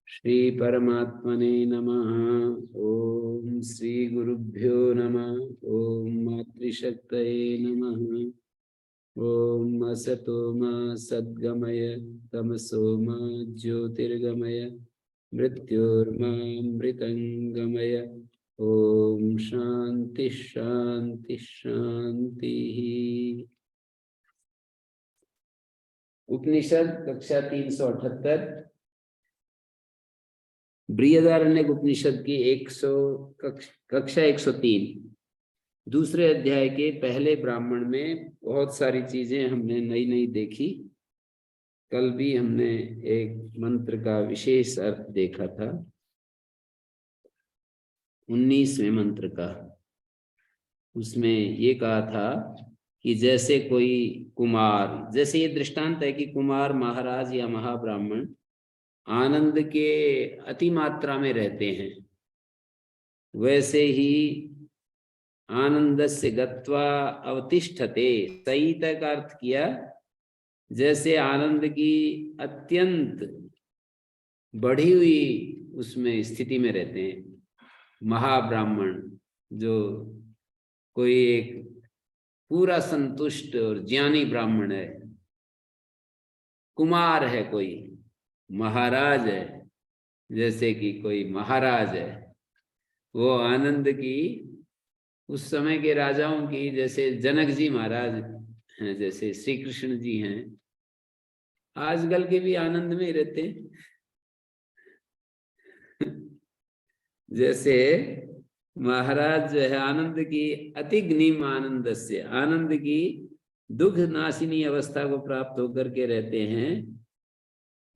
श्री परमात्मने नमः। ओम श्री गुरुभ्यो नमः। ओम मातृशक्तये नमः। ओम असतो मा सद्गमय तमसो मा ज्योतिर्गमय मृत्योर्मामृतंगमय। ओम शांति शांति शांति। उपनिषद कक्षा 378 बृहदारण्यक उपनिषद की 100 कक्षा 103 दूसरे अध्याय के पहले ब्राह्मण में बहुत सारी चीजें हमने नई नई देखी। कल भी हमने एक मंत्र का विशेष अर्थ देखा था, 19वें मंत्र का। उसमें ये कहा था कि जैसे कोई कुमार, जैसे ये दृष्टांत है कि कुमार महाराज या महाब्राह्मण आनंद के अति मात्रा में रहते हैं, वैसे ही आनंदस्य गत्वा अवतिष्ठते, सही तक अर्थ किया। जैसे आनंद की अत्यंत बढ़ी हुई उसमें स्थिति में रहते हैं महाब्राह्मण, जो कोई एक पूरा संतुष्ट और ज्ञानी ब्राह्मण है। कुमार है कोई, महाराज है, जैसे कि कोई महाराज है, वो आनंद की, उस समय के राजाओं की, जैसे जनक जी महाराज हैं, जैसे श्री कृष्ण जी हैं, आजकल के भी आनंद में रहते हैं। जैसे महाराज जो है आनंद की अतिग्निम आनंद से, आनंद की दुख नाशिनी अवस्था को प्राप्त होकर के रहते हैं।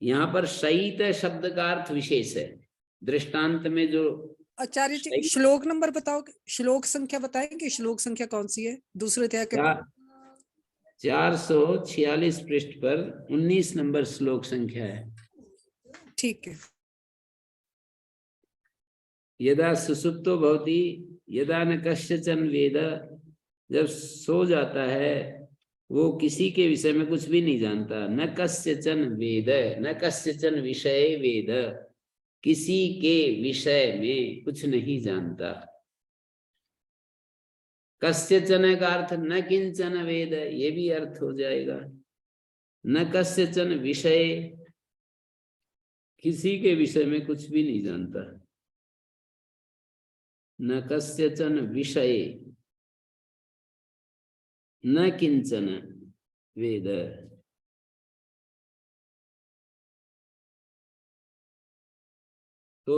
यहाँ पर शयित शब्द का अर्थ विशेष है। दृष्टांत में जो आचार्य जी श्लोक नंबर बताओ, श्लोक संख्या बताएंगे, श्लोक संख्या कौन सी है दूसरे अध्याय के? 446 पृष्ठ पर 19 नंबर श्लोक संख्या है। ठीक है। यदा सुसुप्तो भवति यदा न कश्चन वेद, जब सो जाता है वो किसी के विषय में कुछ भी नहीं जानता। न कश्चन वेद, न कश्चन विषय वेद, किसी के विषय में कुछ नहीं जानता। कश्चन का अर्थ न किंचन वेद, ये भी अर्थ हो जाएगा। न कश्चन विषय, किसी के विषय में कुछ भी नहीं जानता। न कस्यचन विषय न किंचन वेद। तो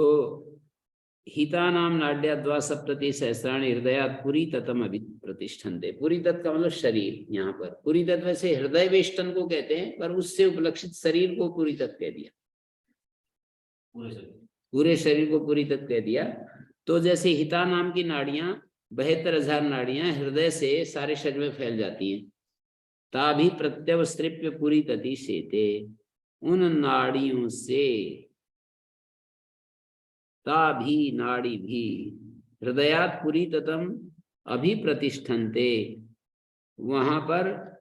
हितानाम नाड्याद्वा सप्तति सहस्राणि हृदयात् पुरी ततम अभिप्रतिष्ठन्ते। पुरी तत् का मतलब शरीर। यहाँ पर पुरी तत् वैसे हृदय वेष्टन को कहते हैं, पर उससे उपलक्षित शरीर को पुरी तत् कह दिया, पूरे शरीर को पुरी तत् कह दिया। तो जैसे हिता नाम की नाड़ियां 72,000 नाड़ियां हृदय से सारे शरीर में फैल जाती हैं। ताभी प्रत्यवस्त्रिप्य पुरी तति शेते, उन नाड़ियों से, ताभी नाड़ी भी, हृदयात् पुरी ततम अभिप्रतिष्ठन्ते, वहां पर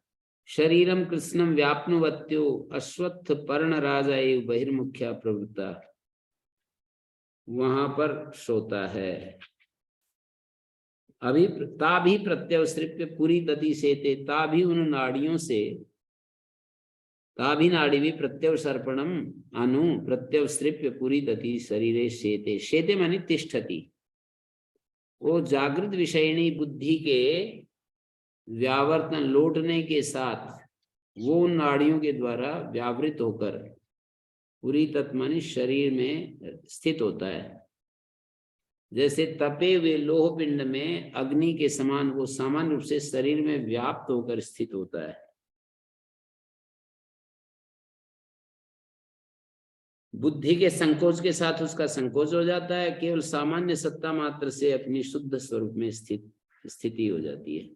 शरीरम कृष्णम व्याप्नुवत्यो अश्वत्थ पर्ण राजा एव बहिर्मुख्या प्रवृत्ता, वहां पर सोता है। अभी ताभी प्रत्यवसृप्य पुरी तति सेते, ताभी उन नाड़ियों से, ताभी नाड़ी भी प्रत्यवसर्पणम अनु प्रत्यवसृप्य पुरी तति शरीरे शेते। शेते मानी तिष्ठति, वो जागृत विषयिणी बुद्धि के व्यावर्तन लौटने के साथ वो नाड़ियों के द्वारा व्यावृत होकर पुरी तत् मानी शरीर में स्थित होता है। जैसे तपे हुए लोह पिंड में अग्नि के समान वो सामान्य रूप से शरीर में व्याप्त होकर स्थित होता है। बुद्धि के संकोच के साथ उसका संकोच हो जाता है, केवल सामान्य सत्ता मात्र से अपनी शुद्ध स्वरूप में स्थिति हो जाती है।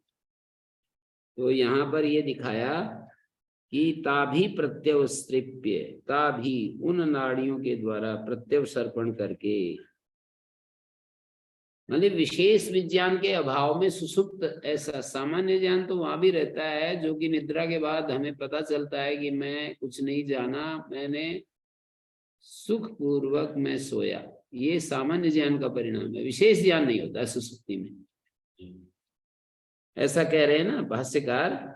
तो यहाँ पर ये दिखाया कि ताभी प्रत्यवस्त्रिप्य, ताभी उन नाड़ियों के द्वारा प्रत्यवसर्पण करके, मतलब विशेष विज्ञान के अभाव में सुसुप्त, ऐसा सामान्य ज्ञान तो वहां भी रहता है, जो कि निद्रा के बाद हमें पता चलता है कि मैं कुछ नहीं जाना, मैंने सुख पूर्वक मैं सोया, ये सामान्य ज्ञान का परिणाम है, विशेष ज्ञान नहीं होता सुसुप्ति में, ऐसा कह रहे हैं ना भाष्यकार।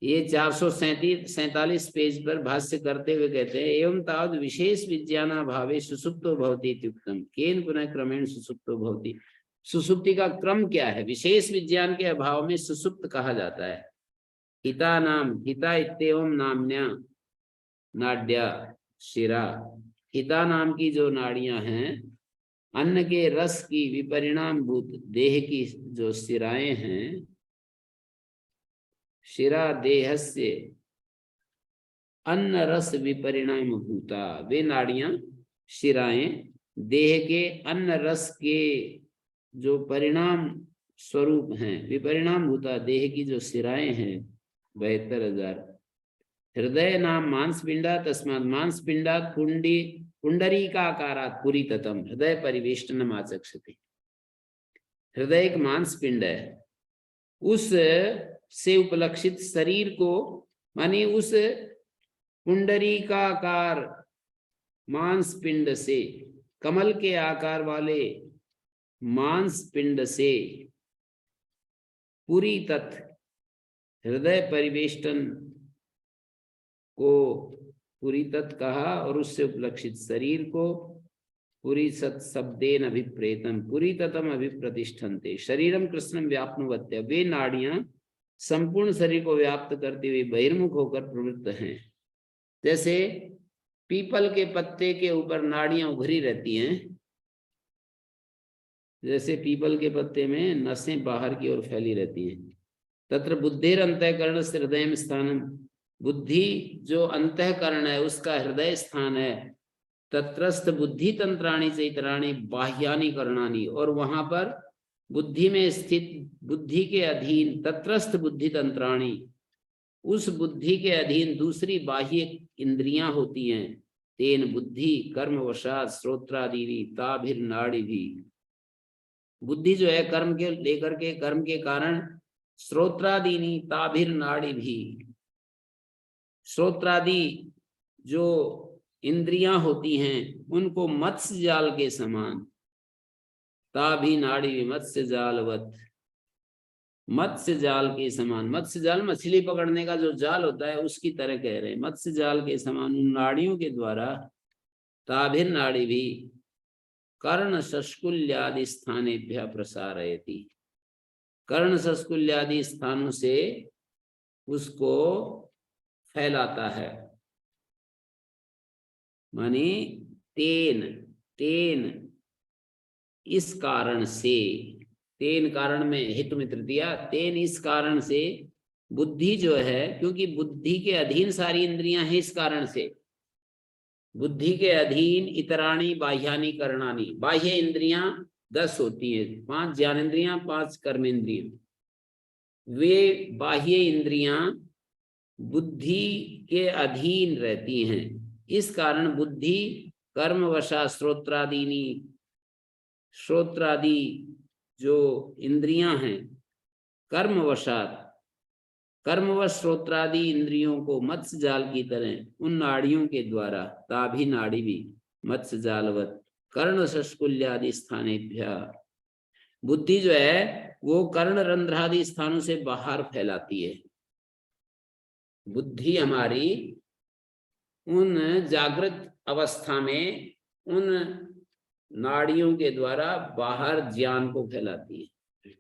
ये 447 पेज पर भाष्य करते हुए कहते हैं, एवं तावद विशेष विज्ञाना भावे सुसुप्तो भवति इत्युक्तम, केन पुनः क्रमेण सुसुप्तो भवति। सुसुप्ति का क्रम क्या है? विशेष विज्ञान के अभाव में सुसुप्त कहा जाता है। हिता नाम, हिता इत्येवं नाम्न्या नाड्या शिरा, हिता नाम की जो नाड़ियां हैं, अन्न के रस की विपरिणाम भूत देह की जो शिराएं हैं, शिरा देहस्य अन्न रस विपरिणाम भूता, वे नाड़ियां शिराएं देह के अन्न रस के जो परिणाम स्वरूप हैं, विपरिणाम भूता देह की जो शिराएं हैं 72,000। हृदय नाम मांस पिंडा, तस्मात् मांस पिंडा कुंडरी का आकारात पुरी ततम हृदय परिवेष्टनम आचक्षते। हृदय एक मांस पिंड है, उस से उपलक्षित शरीर को, मानी उस कुंडरी का आकार मांस पिंड से, कमल के आकार वाले मांस पिंड से पूरी तत् हृदय परिवेष्टन को पूरी तत् कहा, और उससे उपलक्षित शरीर को पुरी सत् शब्देन अभिप्रेतम पुरी ततम अभिप्रतिष्ठन्ते शरीरम कृष्णम व्याप्नुवत्य, वे नाड़ियां संपूर्ण शरीर को व्याप्त करते हुए बहिर्मुख होकर प्रवृत्त हैं। जैसे पीपल के पत्ते के ऊपर नाड़ियां उभरी रहती हैं, जैसे पीपल के पत्ते में नसें बाहर की ओर फैली रहती हैं। तत्र बुद्धिर अंतःकरण से हृदय स्थानम, बुद्धि जो अंतःकरण है उसका हृदय स्थान है। तत्रस्थ बुद्धि तंत्राणी चैतराणी बाह्यानि करणानि, और वहां पर बुद्धि में स्थित बुद्धि के अधीन तत्रस्थ बुद्धि तंत्राणी, उस बुद्धि के अधीन दूसरी बाह्य इंद्रियां होती हैं। तेन बुद्धि कर्मवशात श्रोत्रादि ताभिर नाड़ी भी, बुद्धि जो है कर्म के लेकर के, कर्म के कारण श्रोत्रादीनी ताभिर नाड़ी भी, श्रोत्रादि जो इंद्रियां होती हैं उनको मत्स्य जाल के समान, ताभी नाड़ी मत्स्य जालवत, मत्स्य जाल के समान, मत्स्य जाल मछली पकड़ने का जो जाल होता है उसकी तरह कह रहे हैं, मत्स्य जाल के समान उन नाड़ियों के द्वारा ताभिर नाड़ी भी कर्ण शस्कुल्यादि स्थानेभ्य प्रसारयति, कर्ण शस्कुल्यादि स्थानों से उसको फैलाता है। माने तेन, तेन इस कारण से, तेन कारण में हित मित्र दिया, तेन इस कारण से बुद्धि जो है, क्योंकि बुद्धि के अधीन सारी इंद्रियां हैं, इस कारण से बुद्धि के अधीन इतराणी बाह्यानि करणानि, बाह्य इंद्रियां 10 होती हैं, 5 ज्ञानेन्द्रियां 5 कर्मेंद्रियां, वे बाह्य इंद्रियां बुद्धि के अधीन रहती हैं। इस कारण बुद्धि कर्मवशा श्रोत्रादीनी, श्रोत्रादि जो इंद्रियां हैं कर्मवशात, कर्मवश श्रोत्रादि इंद्रियों को मत्स्य जाल की तरह उन नाड़ियों के द्वारा, ताभी नाड़ी भी मत्स्य जालवत कर्ण शस्कुल्यादि स्थानेभ्य, बुद्धि जो है वो कर्ण रंध्रादि स्थानों से बाहर फैलाती है। बुद्धि हमारी उन जागृत अवस्था में उन नाड़ियों के द्वारा बाहर ज्ञान को फैलाती है।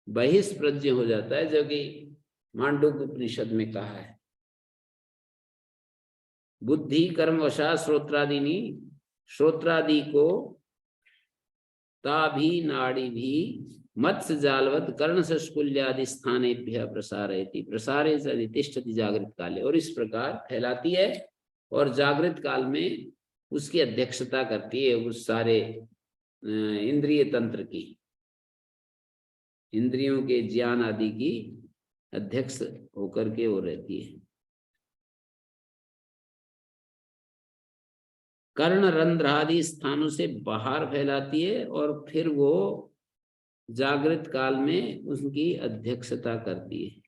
बहिष्प्रज्ञ हो जाता है, जो कि मांडूक्य उपनिषद में कहा है। बुद्धि कर्मवशा श्रोत्रादिनी, श्रोत्रादि को ताभी नाड़ी भी मत्स्य जालवत कर्ण शस्कुल्यादि स्थानेभ्य प्रसारयति, प्रसारे सदि तिष्ठति जागृत काले, और इस प्रकार फैलाती है और जागृत काल में उसकी अध्यक्षता करती है, उस सारे इंद्रिय तंत्र की, इंद्रियों के ज्ञान आदि की अध्यक्ष होकर के वो रहती है। कर्ण रंध्र आदि स्थानों से बाहर फैलाती है और फिर वो जागृत काल में उनकी अध्यक्षता करती है,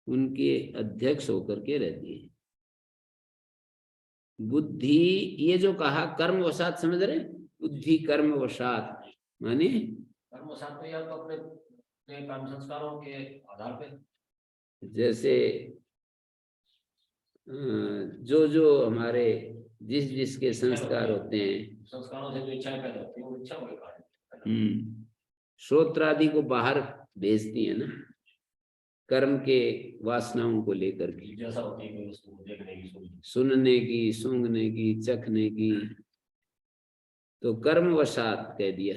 उनके अध्यक्ष होकर के रहती है। बुद्धि, ये जो कहा कर्म वशात, समझ रहे? बुद्धि कर्म वशात माने कर्म वशात तो या तो अपने कर्म संस्कारों के आधार पे, जैसे जो जो हमारे जिस जिसके संस्कार होते हैं, संस्कारों से जो इच्छाएं पैदा होती हैं वो इच्छाओं के कारण श्रोत्र आदि को बाहर भेजती है ना, कर्म के वासनाओं को लेकर के, जैसा होती है उसको देखने की, सुनने की, सूंघने की, चखने की, तो कर्म वशात कह दिया,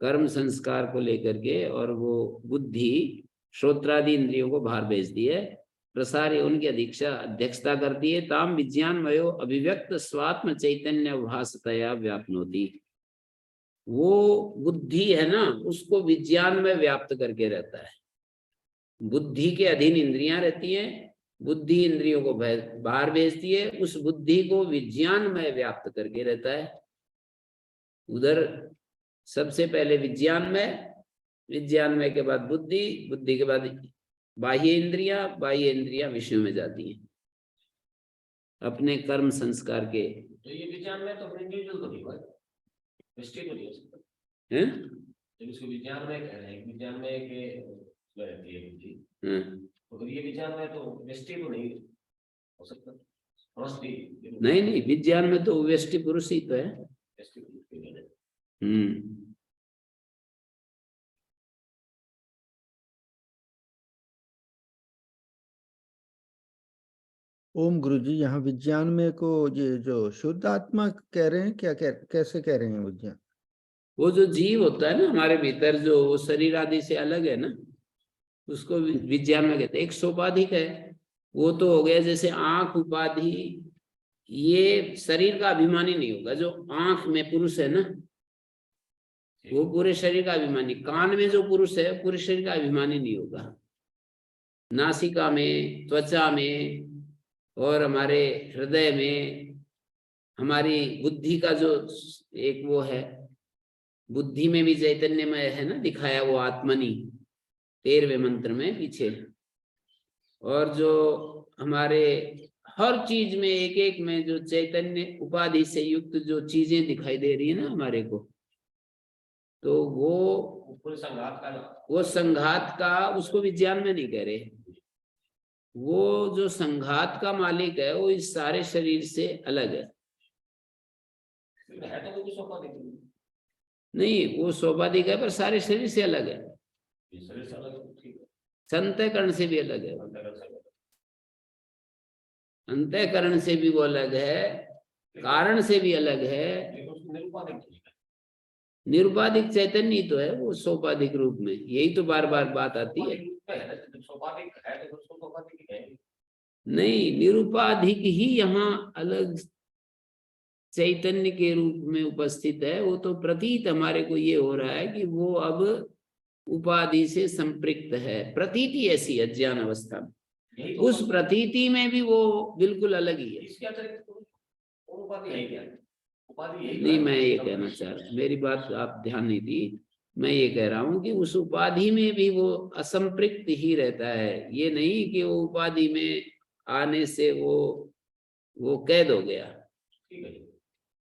कर्म संस्कार को लेकर के, और वो बुद्धि श्रोत्रादि इंद्रियों को बाहर भेजती है, प्रसार उनकी अध्यक्षता करती है। ताम विज्ञानमयो अभिव्यक्त स्वात्म चैतन्य भासतया व्याप्नोति, वो बुद्धि है ना, उसको विज्ञान में व्याप्त करके रहता है। बुद्धि के अधीन इंद्रियां रहती हैं, बुद्धि इंद्रियों को बाहर भेजती है, उस बुद्धि को विज्ञान में व्याप्त करके रहता है। उधर सबसे पहले विज्ञान में के बाद बुद्धि, बुद्धि के बाद बाह्य इंद्रियां विषयों में जाती हैं अपने कर्म संस्कार के। तो ये विज्ञान में तो इंडिविजुअल तो नहीं हुआ, निश्चित तो नहीं हो सकता हैं? जब इसको विज्ञान में कह रहे हैं, विज्ञान में रहती है बुद्धि, तो फिर ये विज्ञान में तो निश्चित तो नहीं हो सकता। नहीं, विज्ञान में तो व्यष्टि पुरुष ही तो है। ओम गुरुजी, यहाँ विज्ञान में को ये जो शुद्ध आत्मा कह रहे हैं, क्या कैसे कह रहे हैं विज्ञान? वो जो जीव होता है ना हमारे भीतर, जो वो शरीर आदि से अलग है ना, उसको विज्ञान में कहते हैं। एक सोपाधिक है, वो तो हो गया जैसे आंख उपाधि, ये शरीर का अभिमानी नहीं होगा। जो आंख में पुरुष है ना, वो पूरे शरीर का अभिमानी। कान में जो पुरुष है पूरे शरीर का अभिमानी नहीं होगा। नासिका में, त्वचा में, और हमारे हृदय में, हमारी बुद्धि का जो एक वो है, बुद्धि में भी चैतन्यमय है ना, दिखाया वो आत्मनि 13वें मंत्र में पीछे। और जो हमारे हर चीज में, एक एक में जो चैतन्य उपाधि से युक्त जो चीजें दिखाई दे रही है ना हमारे को, तो वो संघात का उसको विज्ञान में नहीं कह रहे। वो जो संघात का मालिक है वो इस सारे शरीर से अलग है। नहीं, वो सोपाधिक है पर सारे शरीर से अलग है, अंतःकरण से भी अलग है। अंतःकरण से भी वो अलग है, कारण से भी अलग है। निरुपाधिक चैतन्य तो है वो सोपाधिक रूप में, यही तो बार बार बात आती है। नहीं, निरुपाधिक ही यहाँ अलग चैतन्य के रूप में उपस्थित है। वो तो प्रतीत हमारे को ये हो रहा है कि वो अब उपाधि से संपृक्त है। प्रतीति ऐसी अज्ञान अवस्था में, उस प्रतीति में भी वो बिल्कुल अलग ही है। नहीं, मैं ये कहना चाह रहा हूँ, मेरी बात आप ध्यान नहीं दी। मैं ये कह रहा हूँ कि उस उपाधि में भी वो असंपृक्त ही रहता है। ये नहीं कि वो उपाधि में आने से वो कैद हो गया।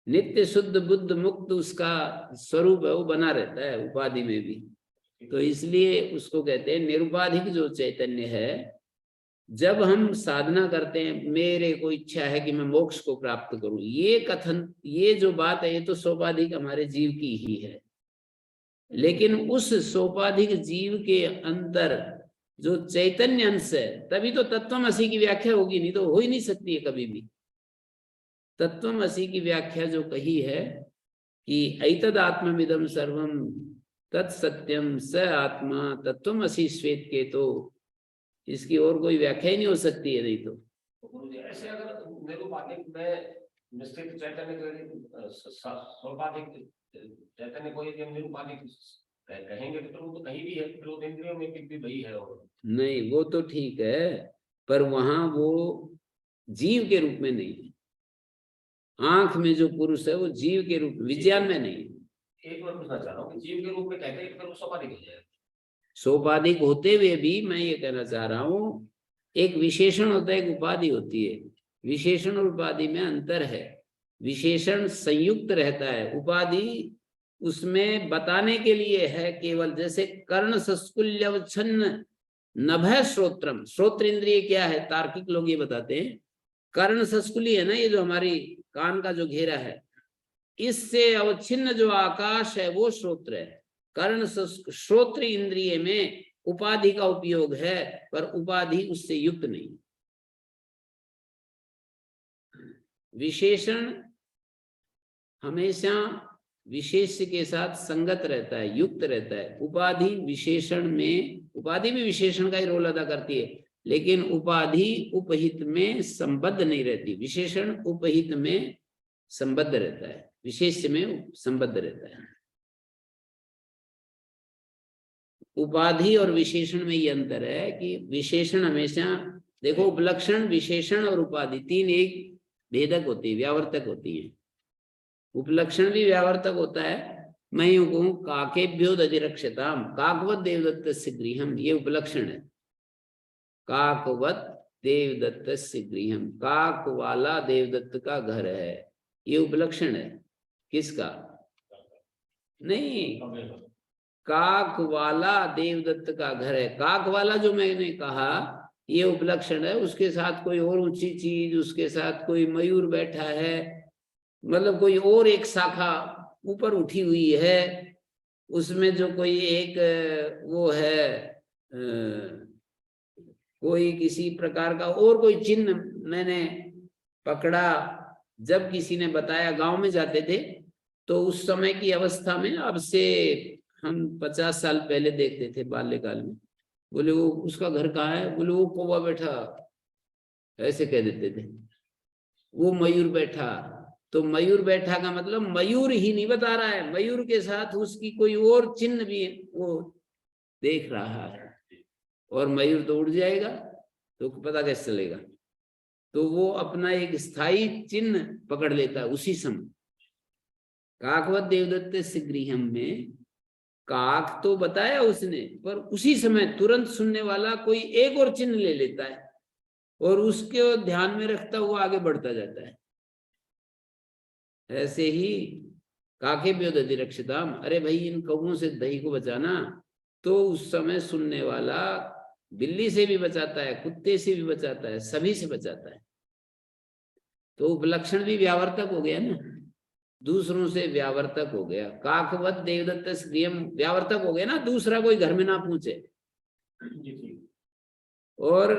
नित्य शुद्ध बुद्ध मुक्त उसका स्वरूप है, वो बना रहता है उपाधि में भी। तो इसलिए उसको कहते हैं निरुपाधिक जो चैतन्य है। जब हम साधना करते हैं, मेरे को इच्छा है कि मैं मोक्ष को प्राप्त करूं, ये कथन, ये जो बात है, ये तो सोपाधिक हमारे जीव की ही है। लेकिन उस सोपाधिक जीव के अंदर जो चैतन्य अंश है, तभी तो तत्वमसि की व्याख्या होगी, नहीं तो हो ही नहीं सकती है कभी भी। तत्वमसि की व्याख्या जो कही है कि ऐतद आत्ममिदं सर्वम तत्सत्यम स आत्मा तत्वमसि श्वेत के, तो इसकी और कोई व्याख्या ही नहीं हो सकती है। नहीं तो ऐसे अगर निरुपाधिक में निश्चित चैतन्य सोपाधिक चैतन्य को यदि हम निरुपाधिक कहेंगे तो वो तो कहीं भी है, फिर वो इंद्रियों में भी वही है। और नहीं, वो तो ठीक है, पर वहां वो जीव के रूप में नहीं है। आंख में जो पुरुष है वो जीव के रूप, विज्ञान में नहीं। एक मैं पूछना चाह रहा हूँ कि जीव के रूप में कहते हैं फिर वो सोपाधिक हो जाएगा। सोपाधिक होते हुए भी मैं ये कहना चाह रहा हूँ, एक विशेषण होता है, एक उपाधि होती है। विशेषण और उपाधि में अंतर है। विशेषण संयुक्त रहता है, उपाधि उसमें बताने के लिए है केवल। जैसे कर्ण सस्कुल्यवच्छन्न नभः श्रोत्रम, श्रोत्र इंद्रिय क्या है, तार्किक लोग ये बताते हैं कर्ण सस्कुली है ना, ये जो हमारी कान का जो घेरा है, इससे अवच्छिन्न जो आकाश है वो श्रोत्र है। कर्ण श्रोत्र इंद्रिय में उपाधि का उपयोग है, पर उपाधि उससे युक्त नहीं। विशेषण हमेशा विशेष के साथ संगत रहता है, युक्त रहता है। उपाधि विशेषण में, उपाधि भी विशेषण का ही रोल अदा करती है, लेकिन उपाधि उपहित में संबद्ध नहीं रहती। विशेषण उपहित में संबद्ध रहता है, विशेष में संबद्ध रहता है। उपाधि और विशेषण में ये अंतर है कि विशेषण हमेशा, देखो उपलक्षण, विशेषण और उपाधि तीन एक भेदक होती है, व्यावर्तक होती है। उपलक्षण भी व्यावर्तक होता है। मैं यूं कहूं काकेभ्यो दधिरक्षताम काकवत देवदत्तस्य गृहम, ये उपलक्षण है। काकवत देवदत्तस्य गृहम, काक वाला देवदत्त का घर है, ये उपलक्षण है। किसका? नहीं, काक वाला देवदत्त का घर है। काक वाला जो मैंने कहा ये उपलक्षण है, उसके साथ कोई और ऊंची चीज, उसके साथ कोई मयूर बैठा है, मतलब कोई और एक शाखा ऊपर उठी हुई है, उसमें जो कोई एक वो है कोई किसी प्रकार का और कोई चिन्ह मैंने पकड़ा। जब किसी ने बताया, गांव में जाते थे तो उस समय की अवस्था में, अब से हम 50 साल पहले देखते थे बाल्यकाल में, बोले वो उसका घर कहाँ है, बोले वो कौवा बैठा, ऐसे कह देते थे। वो मयूर बैठा, तो मयूर बैठा का मतलब मयूर ही नहीं बता रहा है, मयूर के साथ उसकी कोई और चिन्ह भी वो देख रहा है, और मयूर तो उड़ जाएगा तो पता कैसे चलेगा। तो वो अपना एक स्थायी चिन्ह पकड़ लेता है उसी समय। काकवत देवदत्त से गृहम में काक तो बताया उसने, पर उसी समय तुरंत सुनने वाला कोई एक और चिन्ह ले लेता है और उसके ध्यान में रखता हुआ आगे बढ़ता जाता है। ऐसे ही काकेभ्यो दधिरक्षताम, अरे भाई इन कौवों से दही को बचाना, तो उस समय सुनने वाला बिल्ली से भी बचाता है, कुत्ते से भी बचाता है, सभी से बचाता है। तो उपलक्षण भी व्यावर्तक हो गया ना, दूसरों से व्यावर्तक हो गया। काकवत देवदत्त गृहम व्यावर्तक हो गया ना, दूसरा कोई घर में ना पूछे। और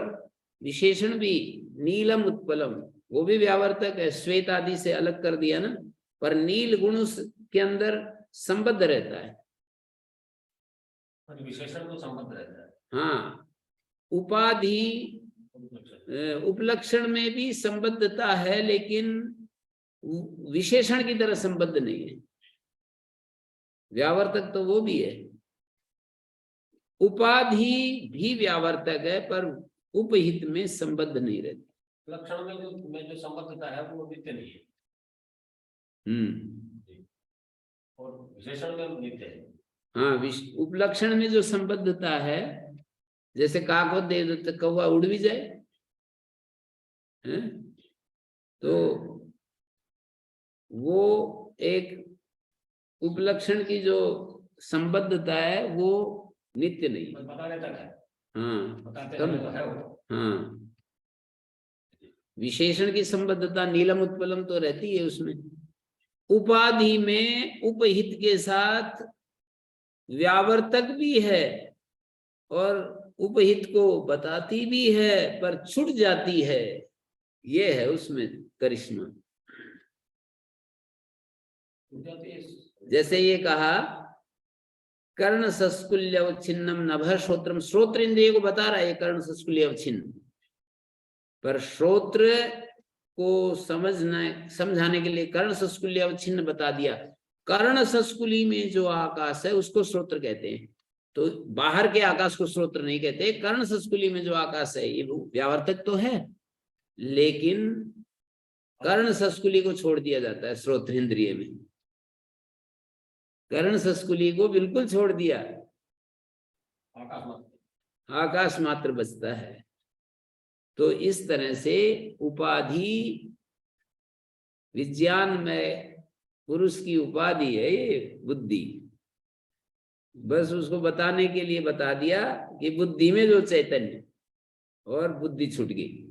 विशेषण भी नीलम उत्पलम, वो भी व्यावर्तक है, श्वेत आदि से अलग कर दिया ना, पर नील गुण के अंदर संबद्ध रहता है। विशेषण तो संबद्ध रहता है। हाँ, उपाधि उपलक्षण में भी संबद्धता है, लेकिन विशेषण की तरह संबद्ध नहीं है। व्यावर्तक तो वो भी है, उपाधि भी व्यावर्तक है, पर उपहित में संबद्ध नहीं रहती। लक्षण में जो संबद्धता है वो नित्य नहीं है। और विशेषण में नित्य है। हाँ, उपलक्षण में जो संबद्धता है, जैसे काकवत देवदत्त, कौवा उड़ भी जाए है? तो वो एक उपलक्षण की जो संबद्धता है वो नित्य नहीं। बताने तक है। हाँ, तो है वो। हाँ, विशेषण की संबद्धता नीलम उत्पलम तो रहती है उसमें। उपाधि में उपहित के साथ व्यावर्तक भी है और उपहित को बताती भी है, पर छूट जाती है, ये है उसमें करिश्मा। जैसे ये कहा कर्ण सस्कुल्य अवच्छिन्नम नभः श्रोत्रम, श्रोत्र इंद्रिय को बता रहा है कर्ण सस्कुल्य अवच्छिन्न, पर श्रोत्र को समझाने के लिए कर्ण सस्कुल्य अवच्छिन्न बता दिया। कर्ण सस्कुली में जो आकाश है उसको श्रोत्र कहते हैं, तो बाहर के आकाश को श्रोत्र नहीं कहते। कर्ण सस्कुली में जो आकाश है ये व्यावर्तक तो है, लेकिन कर्ण संस्कुली को छोड़ दिया जाता है श्रोत्रेंद्रिय में, कर्ण संस्कुली को बिल्कुल छोड़ दिया, आकाश मात्र। आकाश मात्र बचता है। तो इस तरह से उपाधि विज्ञान में पुरुष की उपाधि है ये बुद्धि। बस उसको बताने के लिए बता दिया कि बुद्धि में जो चैतन्य, और बुद्धि छूट गई।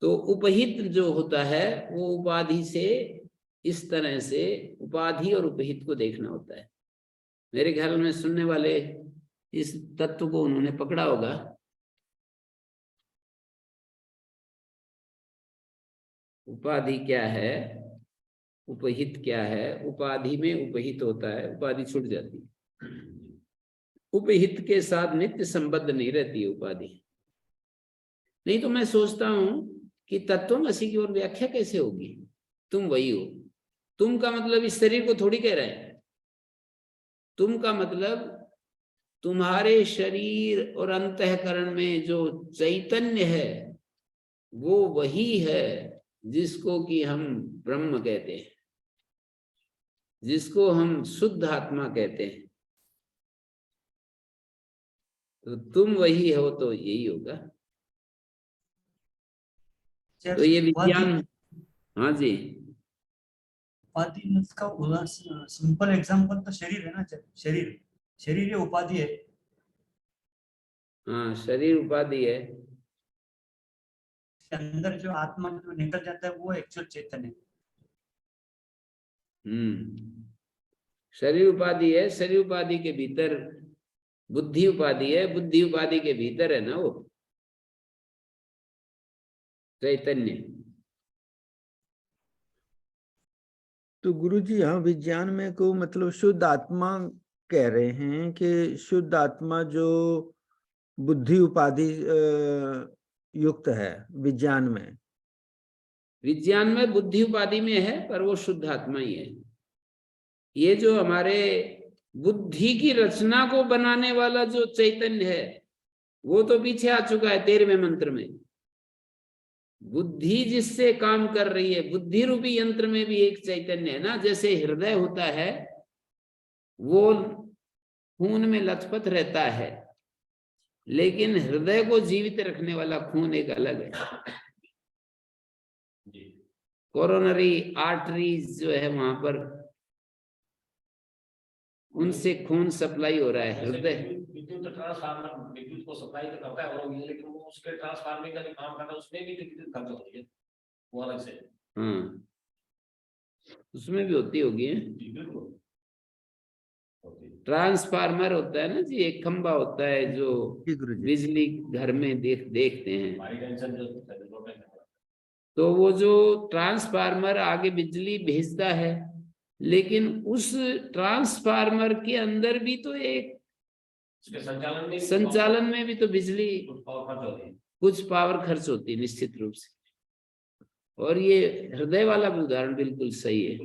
तो उपहित जो होता है वो उपाधि से, इस तरह से उपाधि और उपहित को देखना होता है। मेरे ख्याल में सुनने वाले इस तत्व को उन्होंने पकड़ा होगा। उपाधि क्या है, उपहित क्या है? उपाधि में उपहित होता है, उपाधि छूट जाती है। उपहित के साथ नित्य संबद्ध नहीं रहती है उपाधि। नहीं तो मैं सोचता हूं कि तत्वमसि की ओर व्याख्या कैसे होगी? तुम वही हो। तुम का मतलब इस शरीर को थोड़ी कह रहे हैं। तुम का मतलब तुम्हारे शरीर और अंतःकरण में जो चैतन्य है वो वही है जिसको कि हम ब्रह्म कहते हैं, जिसको हम शुद्ध आत्मा कहते हैं। तो तुम वही हो तो यही होगा। तो ये विज्ञान, हाँ जी, उपाधि का सिंपल एग्जांपल तो शरीर है ना। शरीर, शरीर ये उपाधि है। हाँ शरीर उपाधि है। इसके अंदर जो आत्मा जो निकल जाता है वो एक्चुअल चैतन्य है। शरीर उपाधि है, शरीर उपाधि के भीतर बुद्धि उपाधि है, बुद्धि उपाधि के भीतर है ना वो चैतन्य। तो गुरुजी यहाँ विज्ञान में को मतलब शुद्ध आत्मा कह रहे हैं कि शुद्ध आत्मा जो बुद्धि उपाधि युक्त है विज्ञान में। विज्ञान में बुद्धि उपाधि में है पर वो शुद्ध आत्मा ही है। ये जो हमारे बुद्धि की रचना को बनाने वाला जो चैतन्य है वो तो पीछे आ चुका है 13वें मंत्र में। बुद्धि जिससे काम कर रही है, बुद्धि रूपी यंत्र में भी एक चैतन्य है ना। जैसे हृदय होता है वो खून में लथपथ रहता है, लेकिन हृदय को जीवित रखने वाला खून एक अलग है। कोरोनरी आर्टरीज जो है वहां पर उनसे खून सप्लाई हो रहा है। हृदय विद्युत ट्रांसफार्मर विद्युत को सप्लाई तो करता है और लेकिन वो उसके ट्रांसफार्मर का जो काम करता है उसमें भी विद्युत खर्च होती है वो अलग से। हाँ उसमें भी होती होगी। बिल्कुल ट्रांसफार्मर होता है ना जी, एक खंबा होता है जो बिजली घर में देखते हैं। भारी टेंशन जो तो वो जो ट्रांसफार्मर आगे बिजली भेजता है, लेकिन उस ट्रांसफार्मर के अंदर भी तो एक संचालन में भी तो बिजली कुछ पावर खर्च होती है निश्चित रूप से। और ये हृदय वाला भी उदाहरण बिल्कुल सही है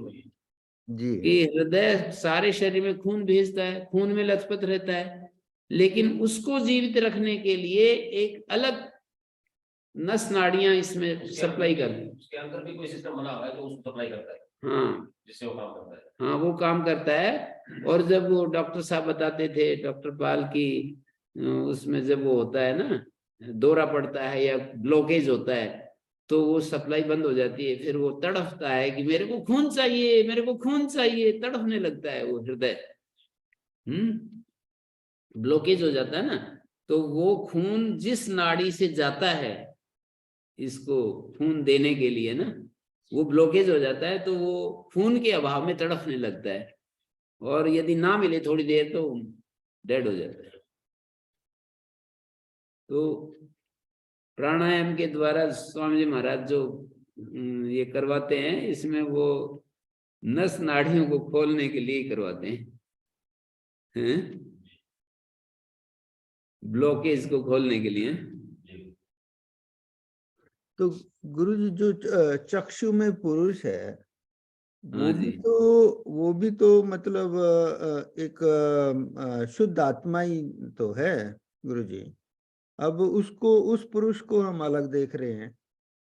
जी कि हृदय सारे शरीर में खून भेजता है, खून में लथपथ रहता है, लेकिन उसको जीवित रखने के लिए एक अलग नस नाड़ियां इसमें सप्लाई करती है। उसके अंदर भी कोई सिस्टम बना हुआ है जो उसको सप्लाई करता है। हाँ जिससे वो काम करता है। हाँ वो काम करता है। और जब वो डॉक्टर साहब बताते थे, डॉक्टर पाल की उसमें जब वो होता है ना दौरा पड़ता है या ब्लॉकेज होता है तो वो सप्लाई बंद हो जाती है। फिर वो तड़फता है कि मेरे को खून चाहिए, मेरे को खून चाहिए, तड़फने लगता है वो हृदय। ब्लॉकेज हो जाता है ना, तो वो खून जिस नाड़ी से जाता है इसको खून देने के लिए ना, वो ब्लॉकेज हो जाता है तो वो खून के अभाव में तड़फने लगता है। और यदि ना मिले थोड़ी देर तो डेड हो जाता है। तो प्राणायाम के द्वारा स्वामी जी महाराज जो ये करवाते हैं, इसमें वो नस नाड़ियों को खोलने के लिए करवाते हैं, ब्लॉकेज को खोलने के लिए। तो गुरुजी जो चक्षु में पुरुष है हाँ जी, वो भी तो मतलब एक शुद्ध आत्मा ही तो है गुरुजी। अब उसको, उस पुरुष को हम अलग देख रहे हैं।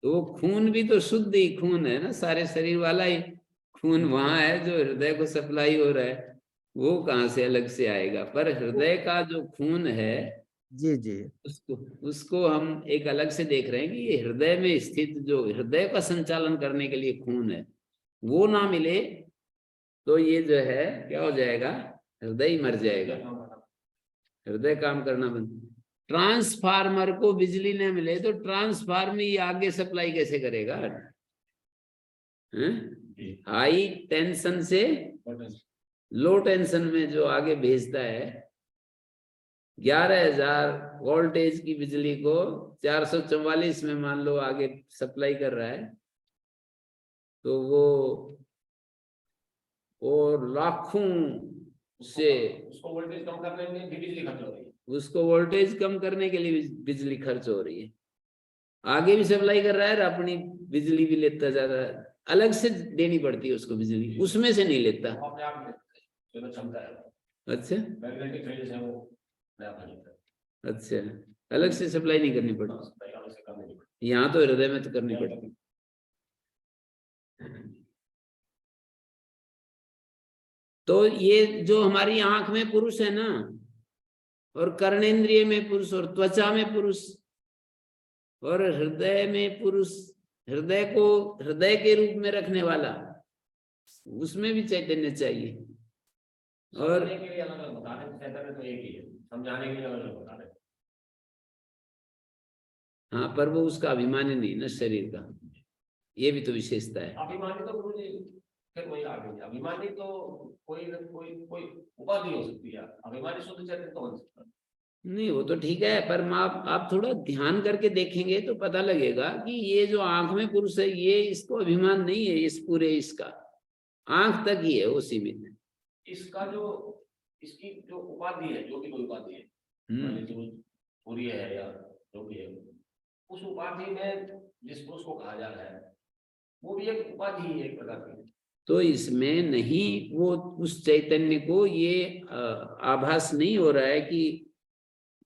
तो वो खून भी तो शुद्ध ही खून है ना, सारे शरीर वाला ही खून वहां है जो हृदय को सप्लाई हो रहा है, वो कहाँ से अलग से आएगा। पर हृदय का जो खून है जी जी। उसको हम एक अलग से देख रहे हैं कि ये हृदय में स्थित जो हृदय का संचालन करने के लिए खून है, वो ना मिले तो ये जो है क्या हो जाएगा, हृदय ही मर जाएगा, हृदय काम करना बंद। ट्रांसफार्मर को बिजली न मिले तो ट्रांसफार्मर ही आगे सप्लाई कैसे करेगा? हाई टेंशन से लो टेंशन में जो आगे भेजता है, 11,000 वोल्टेज की बिजली को 444 में मान लो आगे सप्लाई कर रहा है, तो वो और लाखों से उसको वोल्टेज कम करने में भी बिजली खर्च हो रही है, उसको वोल्टेज कम करने के लिए बिजली खर्च हो रही है, आगे भी सप्लाई कर रहा है और अपनी बिजली भी लेता जा रहा है, अलग से देनी पड़ती है उसको बिजली, उसमें से नहीं लेता। वो अपने आप में जो क्षमता है अच्छा मैग्नेटिक फील्ड से वो अपने आप में अच्छा, अलग से सप्लाई नहीं करनी पड़ती, यहाँ तो हृदय में तो करनी पड़ती। तो ये जो हमारी आंख में पुरुष है ना, और कर्णेंद्रिय में पुरुष, और त्वचा में पुरुष, और हृदय में पुरुष, हृदय को हृदय के रूप में रखने वाला, उसमें भी चैतन्य चाहिए। और के लिए अलग अलग बता रहे, चैतन्य तो एक ही है, समझाने के लिए अलग अलग बता रहे। हाँ, पर वो उसका अभिमानी नहीं ना शरीर का, ये भी तो विशेषता है। अभिमानी तो गुरु जी फिर वही आ गई, अभिमानी तो कोई कोई उपाधि हो सकती है, अभिमानी शुद्ध चैतन्य तो बन सकता है। नहीं वो तो ठीक है, पर आप थोड़ा ध्यान करके देखेंगे तो पता लगेगा कि ये जो आंख में पुरुष है, ये इसको अभिमान नहीं है, इस पूरे इसका आंख तक ही है वो सीमित। इसका जो इसकी जो उपाधि है, जो भी कोई उपाधि है, पूरी है या जो भी है, उस उपाधि में जिस पुरुष को कहा जा रहा है वो भी एक उपाधि ही है एक प्रकार की। तो इसमें नहीं वो उस चैतन्य को ये आभास नहीं हो रहा है कि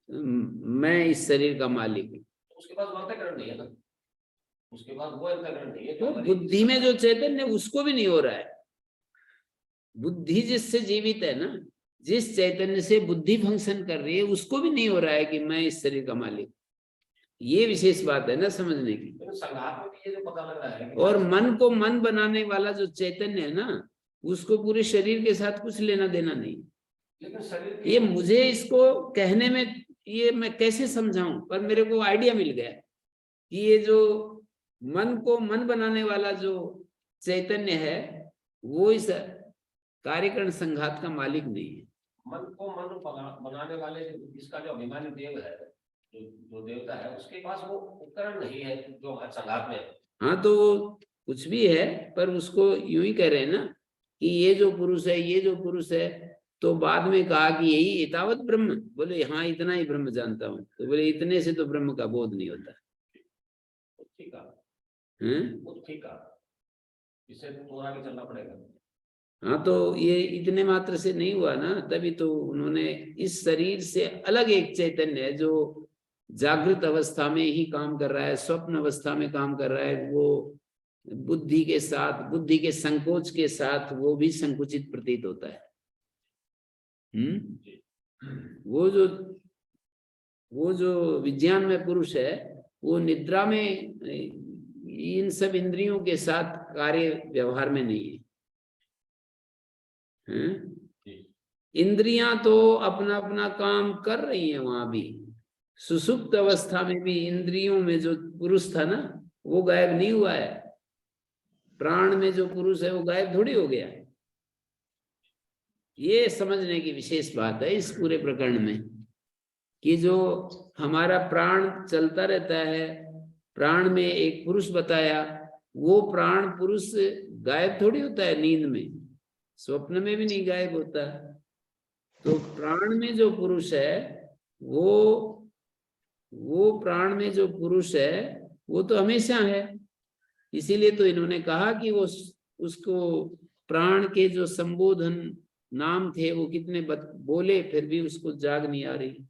मैं इस शरीर का मालिक हूँ, उसके पास वो अंतःकरण नहीं है ना, उसके पास वो अंतःकरण नहीं है। तो बुद्धि में जो चैतन्य उसको भी नहीं हो रहा है। बुद्धि जिससे जीवित है ना, जिस चैतन्य से बुद्धि फंक्शन कर रही है, उसको भी नहीं हो रहा है कि मैं इस शरीर का मालिक। ये विशेष बात है ना समझने की। संघात में भी ये जो पता लग रहा है, और मन को मन बनाने वाला जो चैतन्य है ना, उसको पूरे शरीर के साथ कुछ लेना देना नहीं। लेकिन शरीर ये मुझे इसको कहने में ये मैं कैसे समझाऊं, पर मेरे को आइडिया मिल गया कि ये जो मन को मन बनाने वाला जो चैतन्य है, वो इस कार्यकरण संघात का मालिक नहीं है। मन को मन बनाने वाले इसका जो अभिमानी देव है, जो देवता है, उसके पास वो उपकरण नहीं है जो संघात में। हाँ तो वो कुछ भी है, पर उसको यूं ही कह रहे हैं ना कि ये जो पुरुष है, ये जो पुरुष है, तो बाद में कहा कि यही एतावत ब्रह्म, बोले हाँ इतना ही ब्रह्म जानता हूँ, तो बोले इतने से तो ब्रह्म का बोध नहीं होता। ठीक है ठीक है, इससे तो आगे चलना पड़ेगा। हाँ तो ये इतने मात्र से नहीं हुआ ना, तभी तो उन्होंने इस शरीर से अलग एक चैतन्य है जो जागृत अवस्था में ही काम कर रहा है, स्वप्न अवस्था में काम कर रहा है, वो बुद्धि के साथ, बुद्धि के संकोच के साथ वो भी संकुचित प्रतीत होता है। वो जो विज्ञान में पुरुष है, वो निद्रा में इन सब इंद्रियों के साथ कार्य व्यवहार में नहीं है। इंद्रियां तो अपना अपना काम कर रही हैं, वहां भी सुसुप्त अवस्था में भी इंद्रियों में जो पुरुष था ना, वो गायब नहीं हुआ है। प्राण में जो पुरुष है वो गायब थोड़ी हो गया। ये समझने की विशेष बात है इस पूरे प्रकरण में कि जो हमारा प्राण चलता रहता है, प्राण में एक पुरुष बताया, वो प्राण पुरुष गायब थोड़ी होता है नींद में, स्वप्न में भी नहीं गायब होता। तो प्राण में जो पुरुष है, वो प्राण में जो पुरुष है वो तो हमेशा है। इसीलिए तो इन्होंने कहा कि वो उसको प्राण के जो संबोधन नाम थे वो कितने बोले, फिर भी उसको जाग नहीं आ रही।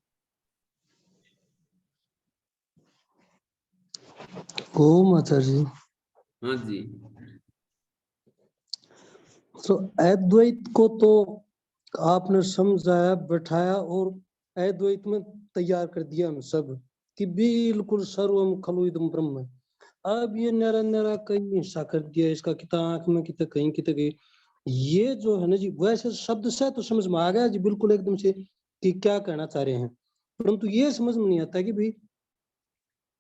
ओम आचार्य जी। हाँ जी। तो अद्वैत को तो आपने समझाया, बैठाया और अद्वैत में तैयार कर दिया हम सब कि बिल्कुल सर्वम खलु इदम ब्रह्म। अब ये नरा नरा कहीं हिस्सा कर दिया इसका, कितना आंख में कितना कहीं कितना कहीं। ये जो है ना जी, वैसे शब्द से तो समझ में आ गया जी बिल्कुल एकदम से कि क्या कहना चाह रहे हैं, परंतु ये समझ में नहीं आता कि भाई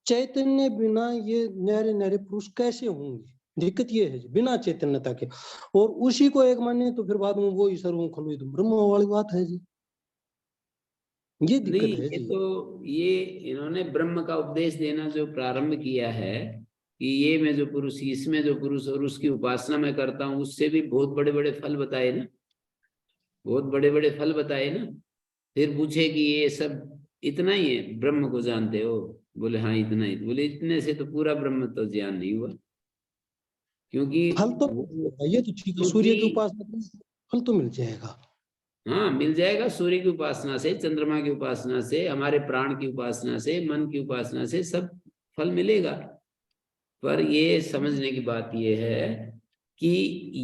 चैतन्य बिना ये न्यारे न्यारे पुरुष कैसे होंगे। दिक्कत ये है जी, बिना चैतन्यता के, और उसी को एक माने तो फिर बाद में वो सर्वम खलु इदम ब्रह्म वाली बात है जी। ये दिक्कत नहीं, है ये जी। तो ये इन्होंने ब्रह्म का उपदेश देना जो प्रारंभ किया है कि ये मैं जो पुरुष, इसमें जो पुरुष और उसकी उपासना मैं करता हूँ, उससे भी बहुत बड़े बड़े फल बताए ना, बहुत बड़े बड़े फल बताए ना। फिर पूछे कि ये सब इतना ही है, ब्रह्म को जानते हो? बोले हाँ इतना ही। बोले इतने से तो पूरा ब्रह्म तो ज्ञान नहीं हुआ, क्योंकि फल तो वो, ये तो ठीक है, सूर्य की उपासना करें, फल तो मिल जाएगा। हाँ मिल जाएगा। सूर्य की उपासना से, चंद्रमा की उपासना से, हमारे प्राण की उपासना से, मन की उपासना से सब फल मिलेगा। पर ये समझने की बात ये है कि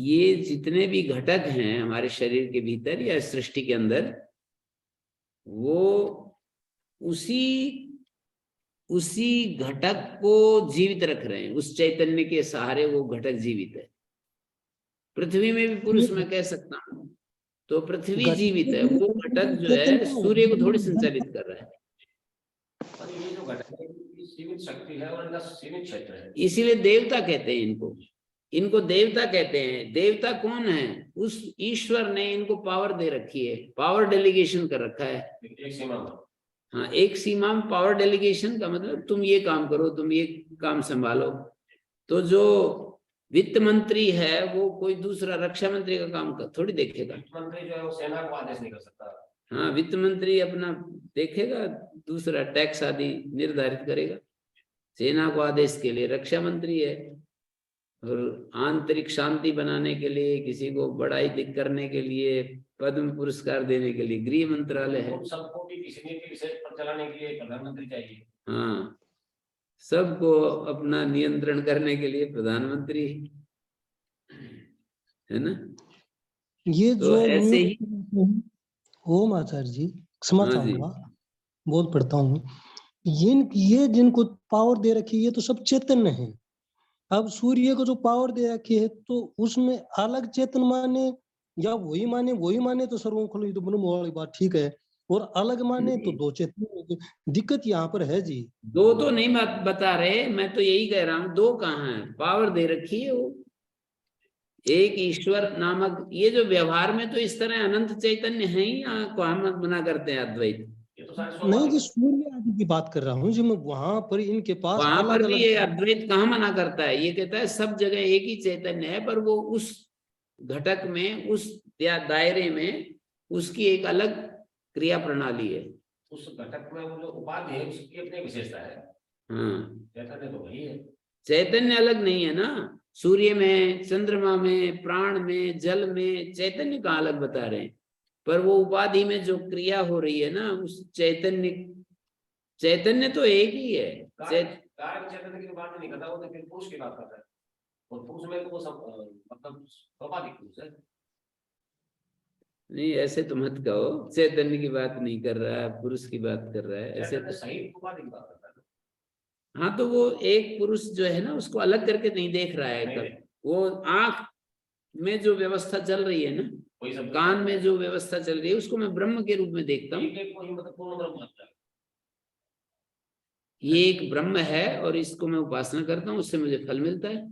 ये जितने भी घटक हैं हमारे शरीर के भीतर या सृष्टि के अंदर, वो उसी उसी घटक को जीवित रख रहे हैं। उस चैतन्य के सहारे वो घटक जीवित है। पृथ्वी में भी पुरुष मैं कह सकता हूँ, तो पृथ्वी जीवित है। वो घटक जो है सूर्य को थोड़ी संचालित कर रहा है। और ये जो घटना है ये सीमित शक्ति है और इनका सीमित क्षेत्र है। इसीलिए देवता कहते हैं इनको, इनको देवता कहते हैं। देवता कौन है? उस ईश्वर ने इनको पावर दे रखी है, पावर डेलीगेशन कर रखा है। एक सीमा में। हाँ, एक सीमा में पावर डेलीगेशन का मतलब तुम ये काम करो, तुम ये काम संभालो। तो जो वित्त मंत्री है वो कोई दूसरा रक्षा मंत्री का काम थोड़ी देखेगा। मंत्री जो है वो सेना को आदेश नहीं कर सकता। हाँ, वित्त मंत्री अपना देखेगा, दूसरा टैक्स आदि निर्धारित करेगा। सेना को आदेश के लिए रक्षा मंत्री है, और आंतरिक शांति बनाने के लिए, किसी को बड़ाई करने के लिए, पद्म पुरस्कार देने के लिए गृह मंत्रालय है। सबको भी किसी नीति विशेष पर चलाने के लिए प्रधानमंत्री चाहिए। हाँ, सबको अपना नियंत्रण करने के लिए प्रधानमंत्री है ना। ये तो जो ऐसे ही। ओम आचार्य जी, क्षमा हाँ जी। चाहूंगा, बोल पढ़ता हूँ। ये जिनको पावर दे रखी है ये तो सब चैतन्य है। अब सूर्य को जो पावर दे रखी है तो उसमें अलग चेतन माने या वही माने तो सर्वों खलु इदम ब्रह्म वाली बात ठीक है, और अलग माने तो दो चेतन। दिक्कत यहाँ पर है जी। दो तो नहीं बता रहे, मैं तो यही कह रहा हूँ, दो कहाँ है? पावर दे रखी है वो एक ईश्वर नामक। ये जो व्यवहार में तो इस तरह अनंत चैतन्य है ही, को हम मना करते हैं अद्वैत। नहीं जी, सूर्य आदि की बात कर रहा हूँ जी मैं, वहां पर इनके पास वहां अलग पर भी अलग। ये अद्वैत कहाँ मना करता है? ये कहता है सब जगह एक ही चैतन्य है, पर वो उस घटक में, उस दायरे में उसकी एक अलग क्रिया प्रणाली है। उस घटक में वो जो उपाधि है उसकी अपनी विशेषता है। हाँ, चैतन्य तो वही है। चैतन्य अलग नहीं है ना। सूर्य में, चंद्रमा में, प्राण में, जल में चैतन्य का अलग बता रहे हैं, पर वो उपाधि में जो क्रिया हो रही है ना, उस चैतन्य, चैतन्य तो एक ही है। चैतन्य की बात नहीं करता, वो तो फिर पुरुष की बात करता है, और पुरुष में तो वो सब मतलब स्वाभाविक पुरुष है। नहीं, ऐसे तो मत कहो, चैतन्य की बात नहीं कर रहा है, पुरुष की बात कर रहा है। ऐसे तो सही उपाधि की बात करता है। हाँ, तो वो एक पुरुष जो है ना उसको अलग करके नहीं देख रहा है। कब वो आंख में जो व्यवस्था चल रही है ना, कान में जो व्यवस्था चल रही है, उसको मैं ब्रह्म के रूप में देखता हूँ। ये एक ब्रह्म है और इसको मैं उपासना करता हूँ, उससे मुझे फल मिलता है।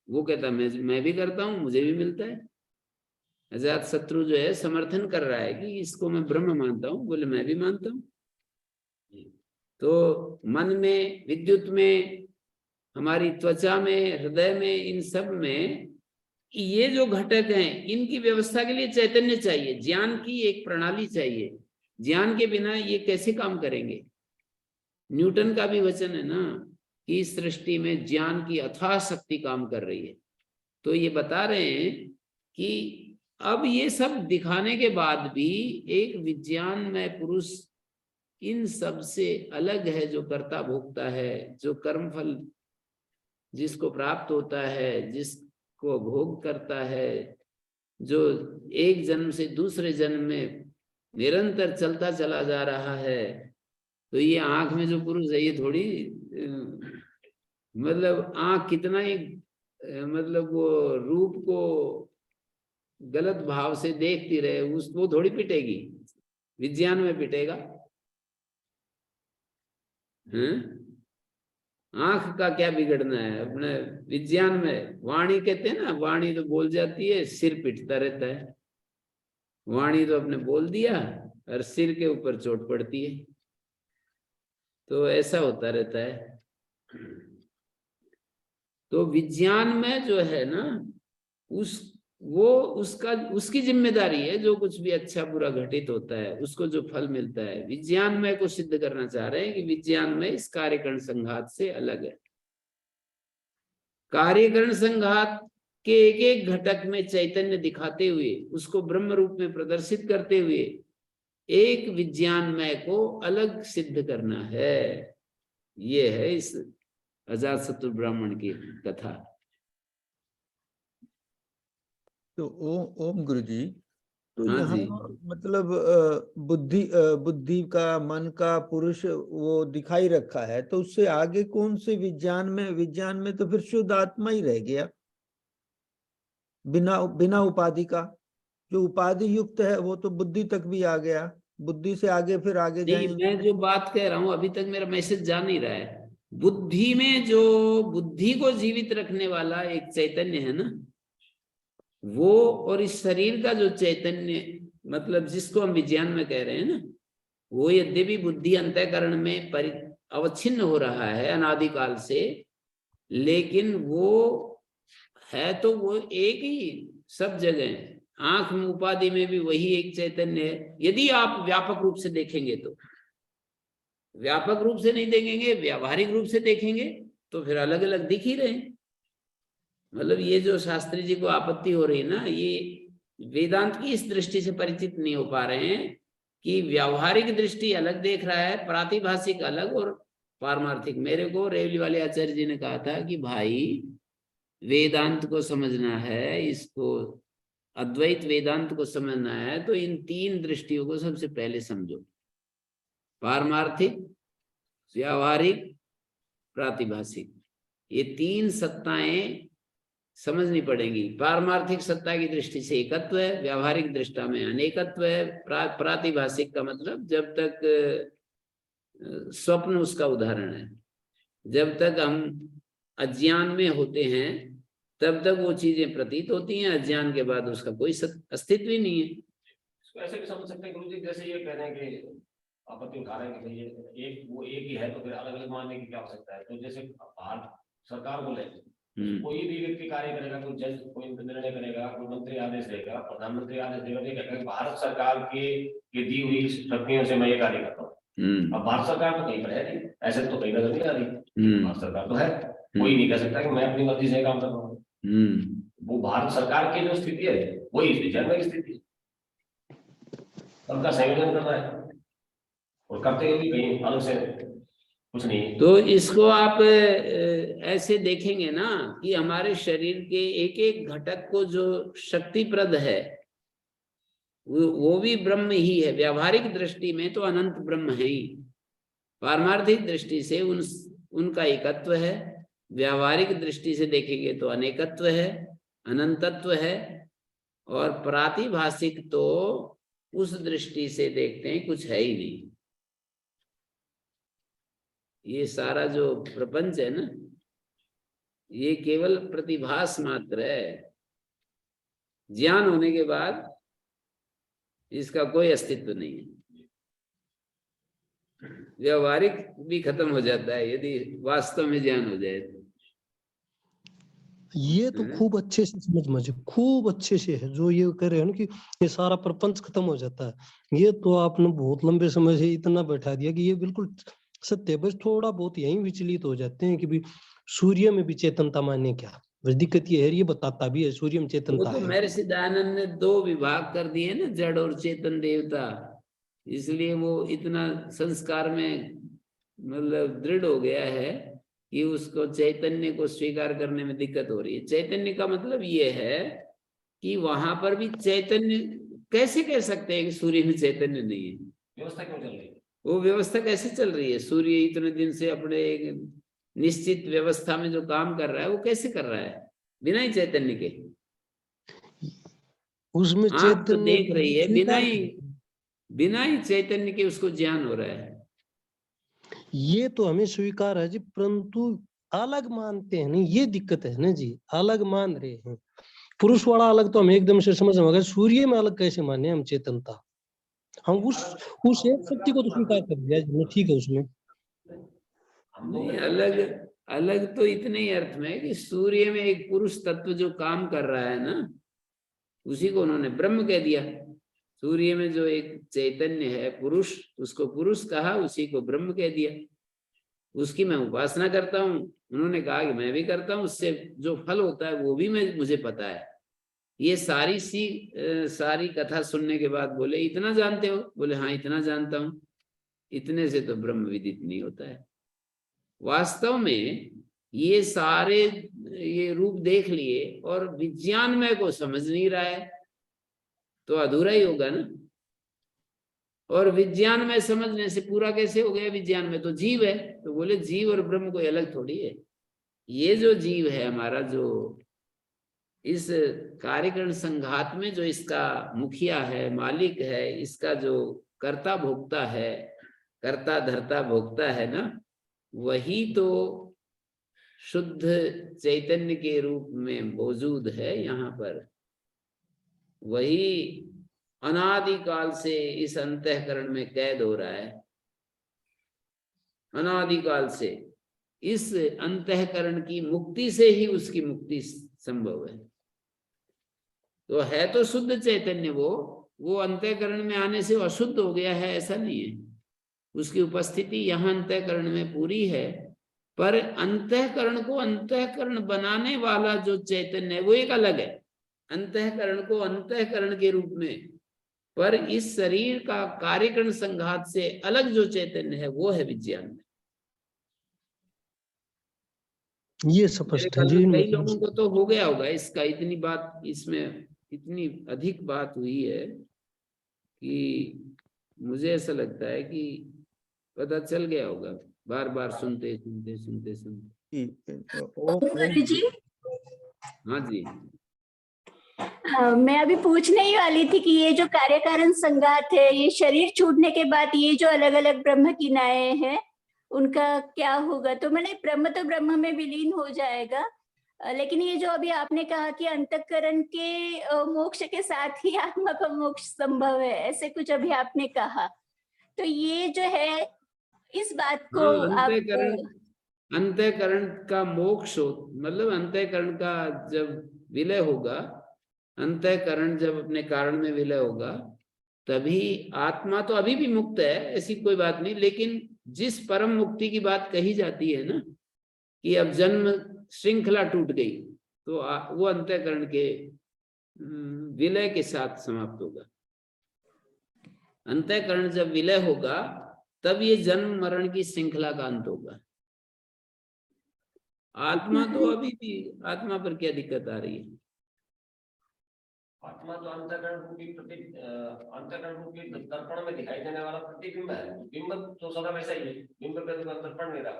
वो कहता है मैं भी करता हूँ, मुझे भी मिलता है। अजात शत्रु जो है समर्थन कर रहा है कि इसको मैं ब्रह्म मानता हूँ, बोले मैं भी मानता हूँ। तो मन में, विद्युत में, हमारी त्वचा में, हृदय में, इन सब में ये जो घटक हैं इनकी व्यवस्था के लिए चैतन्य चाहिए, ज्ञान की एक प्रणाली चाहिए। ज्ञान के बिना ये कैसे काम करेंगे? न्यूटन का भी वचन है ना कि इस सृष्टि में ज्ञान की अथाह शक्ति काम कर रही है। तो ये बता रहे हैं कि अब ये सब दिखाने के बाद भी एक विज्ञानमय पुरुष इन सब से अलग है, जो कर्ता भोक्ता है, जो कर्मफल जिसको प्राप्त होता है, जिसको भोग करता है, जो एक जन्म से दूसरे जन्म में निरंतर चलता चला जा रहा है, तो ये आंख में जो पुरुष है ये थोड़ी मतलब आंख कितना ही मतलब वो रूप को गलत भाव से देखती रहे, उसको थोड़ी पिटेगी, विज्ञान में पिटेगा। आंख का क्या बिगड़ना है अपने विज्ञान में। वाणी कहते हैं ना, वाणी तो बोल जाती है, सिर पिटता रहता है। वाणी तो अपने बोल दिया और सिर के ऊपर चोट पड़ती है, तो ऐसा होता रहता है। तो विज्ञान में जो है ना, उसकी जिम्मेदारी है, जो कुछ भी अच्छा बुरा घटित होता है उसको जो फल मिलता है। विज्ञान में को सिद्ध करना चाह रहे हैं कि विज्ञान में इस कार्यकरण संघात से अलग है। कार्यकरण संघात के एक एक घटक में चैतन्य दिखाते हुए, उसको ब्रह्म रूप में प्रदर्शित करते हुए एक विज्ञानमय को अलग सिद्ध करना है। ये है इस अजातशत्रु ब्राह्मण की कथा। तो ओम गुरुजी, तो हाँ यहाँ जी। मतलब बुद्धि का, मन का, पुरुष वो दिखाई रखा है, तो उससे आगे कौन से विज्ञान में तो फिर शुद्ध आत्मा ही रह गया, बिना उपाधि का। जो उपाधि युक्त है वो तो बुद्धि तक भी आ गया, बुद्धि से आगे फिर आगे नहीं, जाएंगे। मैं जो बात कह रहा हूं अभी तक मेरा मैसेज जा नहीं रहा है। बुद्धि में जो बुद्धि को जीवित रखने वाला एक चैतन्य है ना, वो और इस शरीर का जो चैतन्य, मतलब जिसको हम विज्ञान में कह रहे हैं ना, वो यद्यपि बुद्धि अंतःकरण में अवच्छिन्न हो रहा है अनादिकाल से, लेकिन वो है तो वो एक ही सब जगह। आंख में उपाधि में भी वही एक चैतन्य है। यदि आप व्यापक रूप से देखेंगे तो, व्यापक रूप से नहीं देखेंगे, व्यावहारिक रूप से देखेंगे तो फिर अलग अलग दिख ही रहे। मतलब ये जो शास्त्री जी को आपत्ति हो रही है ना, ये वेदांत की इस दृष्टि से परिचित नहीं हो पा रहे हैं कि व्यावहारिक दृष्टि अलग देख रहा है, प्रातिभाषिक अलग और पारमार्थिक। मेरे को रेवली वाले आचार्य जी ने कहा था कि भाई वेदांत को समझना है, इसको अद्वैत वेदांत को समझना है, तो इन तीन दृष्टियों को सबसे पहले समझो, पारमार्थिक, व्यावहारिक, प्रातिभाषिक। ये तीन सत्ताएं समझनी पड़ेंगी। पारमार्थिक सत्ता की दृष्टि से एकत्व है, व्यावहारिक दृष्टा में अनेकत्व है, प्रातिभाषिक का मतलब जब तक स्वप्न उसका उदाहरण है, जब तक हम अज्ञान में होते हैं तब तक वो चीजें प्रतीत होती हैं, अज्ञान के बाद उसका कोई अस्तित्व ही नहीं है। इसको ऐसे भी समझ सकते हैं गुरु जी, जैसे ये कह रहे हैं कि आपत्ति उठा रहे हैं कि भाई एक ही है तो फिर अलग अलग मानने की क्या आवश्यकता है। तो जैसे भारत सरकार बोले, कोई भी व्यक्ति कार्य करेगा, कोई जज कोई निर्णय करेगा, कोई मंत्री आदेश देगा, प्रधानमंत्री आदेश देगा, ये कहता है भारत सरकार की दी हुई शक्तियों से मैं ये कार्य करता हूँ। अब भारत सरकार तो कहीं पर है नहीं, ऐसे तो कहीं नजर नहीं आ रही। भारत सरकार तो है, कोई नहीं कह सकता कि मैं अपनी मर्जी से काम कर रहा हूँ। वो भारत सरकार की जो स्थिति है वही इस विचार की स्थिति है, उनका संयोजन करना है और करते हुए कहीं अलग से कुछ नहीं। तो इसको आप ऐसे देखेंगे ना कि हमारे शरीर के एक एक घटक को जो शक्तिप्रद है वो भी ब्रह्म ही है। व्यावहारिक दृष्टि में तो अनंत ब्रह्म है ही, पारमार्थिक दृष्टि से उनका एकत्व है, व्यावहारिक दृष्टि से देखेंगे तो अनेकत्व है, अनंतत्व है, और प्रातिभाषिक तो उस दृष्टि से देखते हैं कुछ है ही नहीं। ये सारा जो प्रपंच है ना, ये केवल प्रतिभास मात्र है। ज्ञान होने के बाद इसका कोई अस्तित्व नहीं है। व्यवहारिक भी खत्म हो जाता है यदि वास्तव में ज्ञान हो जाए तो। ये तो खूब अच्छे से समझ मुझे, खूब अच्छे से है जो ये कह रहे हैं ना कि ये सारा प्रपंच खत्म हो जाता है। ये तो आपने बहुत लंबे समय से इतना बैठा दिया कि ये बिल्कुल सत्य है। बस थोड़ा बहुत यही विचलित हो जाते हैं कि भी सूर्य में भी चेतनता माने क्या। बस दिक्कत ये है, ये बताता भी है सूर्य में वो चेतनता तो है। मेरे सिद्धानंद ने दो विभाग कर दिए ना, जड़ और चेतन देवता, इसलिए वो इतना संस्कार में मतलब दृढ़ हो गया है कि उसको चैतन्य को स्वीकार करने में दिक्कत हो रही है। चैतन्य का मतलब ये है कि वहां पर भी चैतन्य, कैसे कह सकते हैं कि सूर्य में चैतन्य नहीं है? व्यवस्था क्यों चल रही है? वो व्यवस्था कैसे चल रही है? सूर्य इतने दिन से अपने एक निश्चित व्यवस्था में जो काम कर रहा है, वो कैसे कर रहा है बिना ही चैतन्य के? उसमें आँख तो चैतन्य देख रही है, स्वीकार बिना ही चैतन्य के उसको ज्ञान हो रहा है। ये तो हमें स्वीकार है जी, परंतु अलग मानते हैं नहीं, ये दिक्कत है ना जी, अलग मान रहे हैं। पुरुष वाला अलग तो हम एकदम से समझ, मगर सूर्य में अलग कैसे माने हम चेतनता? हम उस एक शक्ति को तो स्वीकार कर दिया जी, ठीक है उसमें। नहीं, अलग अलग तो इतने ही अर्थ में है कि सूर्य में एक पुरुष तत्व जो काम कर रहा है ना, उसी को उन्होंने ब्रह्म कह दिया। सूर्य में जो एक चैतन्य है पुरुष, उसको पुरुष कहा, उसी को ब्रह्म कह दिया। उसकी मैं उपासना करता हूँ, उन्होंने कहा कि मैं भी करता हूँ, उससे जो फल होता है वो भी मुझे पता है। ये सारी कथा सुनने के बाद बोले, इतना जानते हो? बोले हाँ, इतना जानता हूँ। इतने से तो ब्रह्म विदित नहीं होता है। वास्तव में ये सारे ये रूप देख लिए और विज्ञानमय को समझ नहीं रहा है, तो अधूरा ही होगा ना। और विज्ञान में समझने से पूरा कैसे हो गया? विज्ञान में तो जीव है, तो बोले जीव और ब्रह्म कोई अलग थोड़ी है। ये जो जीव है हमारा, जो इस कार्यकरण संघात में जो इसका मुखिया है, मालिक है, इसका जो कर्ता भोक्ता है, कर्ता धर्ता भोक्ता है ना, वही तो शुद्ध चैतन्य के रूप में मौजूद है यहाँ पर। वही अनादिकाल से इस अंतःकरण में कैद हो रहा है। अनादिकाल से इस अंतःकरण की मुक्ति से ही उसकी मुक्ति संभव है। तो है तो शुद्ध चैतन्य, वो अंतःकरण में आने से अशुद्ध हो गया है ऐसा नहीं है। उसकी उपस्थिति यहाँ अंतःकरण में पूरी है, पर अंतःकरण को अंतःकरण बनाने वाला जो चैतन्य है वो एक अलग है। अंतःकरण को अंतःकरण के रूप में, पर इस शरीर का कार्यकरण संघात से अलग जो चैतन्य है वो है विज्ञान में। ये मेरे स्पष्ट है ख्याल जी। में कई लोगों को तो हो गया होगा इसका, इतनी बात इसमें, इतनी अधिक बात हुई है कि मुझे ऐसा लगता है कि पता चल गया होगा, बार बार सुनते सुनते सुनते सुनते। गुरु जी, हाँ जी। मैं अभी पूछने ही वाली थी कि ये जो कार्यकारण संघात है, ये शरीर छूटने के बाद ये जो अलग अलग ब्रह्म की नाएं हैं, उनका क्या होगा? तो मैंने ब्रह्म तो ब्रह्म में विलीन हो जाएगा, लेकिन ये जो अभी आपने कहा कि अंतःकरण के मोक्ष के साथ ही आत्मा का मोक्ष संभव है, ऐसे कुछ अभी आपने कहा, तो ये जो है इस बात को हाँ, आप अंतःकरण का मोक्ष हो, मतलब अंतःकरण का जब विलय होगा, अंतःकरण जब अपने कारण में विलय होगा, तभी आत्मा तो अभी भी मुक्त है, ऐसी कोई बात नहीं। लेकिन जिस परम मुक्ति की बात कही जाती है ना, कि अब जन्म श्रृंखला टूट गई, तो वो अंतःकरण के विलय के साथ समाप्त होगा। अंतःकरण जब विलय होगा, तब ये जन्म मरण की श्रृंखला का अंत होगा। आत्मा तो अभी भी, आत्मा पर क्या दिक्कत आ रही है? आत्मा तो अंतःकरण रूपी दर्पण में दिखाई देने वाला प्रतिबिंब है। बिंब तो सदा वैसा ही है, बिंब पे तो दर्पण नहीं रहा,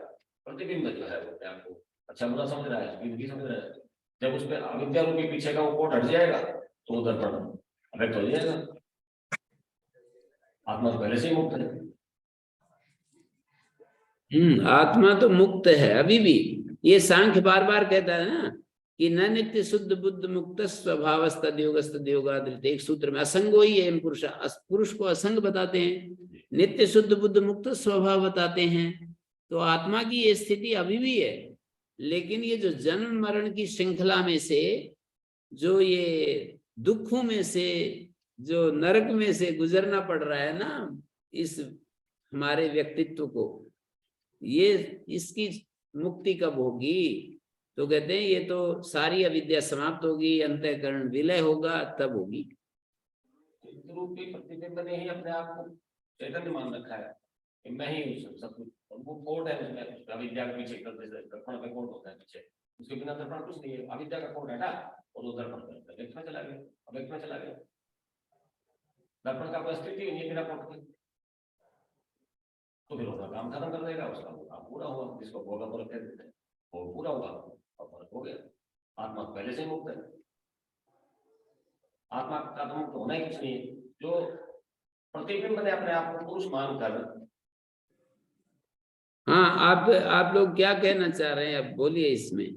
प्रतिबिंब जो है वो अपने आप को अच्छा बुरा समझ रहा है, बिंब की समझ रहा है। जब उसमें अविद्या रूपी पीछे का वो कोट हट जाएगा तो वो दर्पण अव्यक्त हो जाएगा। आत्मा तो पहले से ही मुक्त है। आत्मा तो मुक्त है अभी भी। ये सांख्य बार बार कहता है ना कि न नित्य शुद्ध बुद्ध मुक्त स्वभावस्तद्योगस्तद्योगाद, एक सूत्र में असंगो ही है पुरुष। पुरुष को असंग बताते हैं, नित्य शुद्ध बुद्ध मुक्त स्वभाव बताते हैं। तो आत्मा की ये स्थिति अभी भी है, लेकिन ये जो जन्म मरण की श्रृंखला में से, जो ये दुखों में से, जो नरक में से गुजरना पड़ रहा है ना इस हमारे व्यक्तित्व को, ये इसकी मुक्ति कब होगी? तो कहते हैं ये तो सारी अविद्या समाप्त होगी, अंतःकरण विलय होगा, तब होगी। रूपी प्रतिबिंब ने ही अपने आप को चैतन्य मान रखा है। कि मैं ही हूँ सब कुछ। और वो कोड है उसमें, अविद्या के पीछे दर्पण पे कोड होता है पीछे, उसके बिना दर्पण कुछ नहीं है। अविद्या का कोड हटा और वो दर्पण पे व्यक्त में चला गया, अव्यक्त में चला गया। दर्पण का कोई अस्तित्व ही नहीं है बिना कोड के। तो फिर उसका काम खत्म कर देगा, उसका वो काम पूरा हुआ, जिसको भोगा पूरा कह देते हैं, वो पूरा हुआ और फर्क हो गया। आत्मा पहले से मुक्त है, आत्मा का तो मुक्त होना ही कुछ नहीं है। जो प्रतिबिंब ने अपने आप को पुरुष मानकर, हाँ, आप लोग क्या कहना चाह रहे हैं, अब बोलिए इसमें।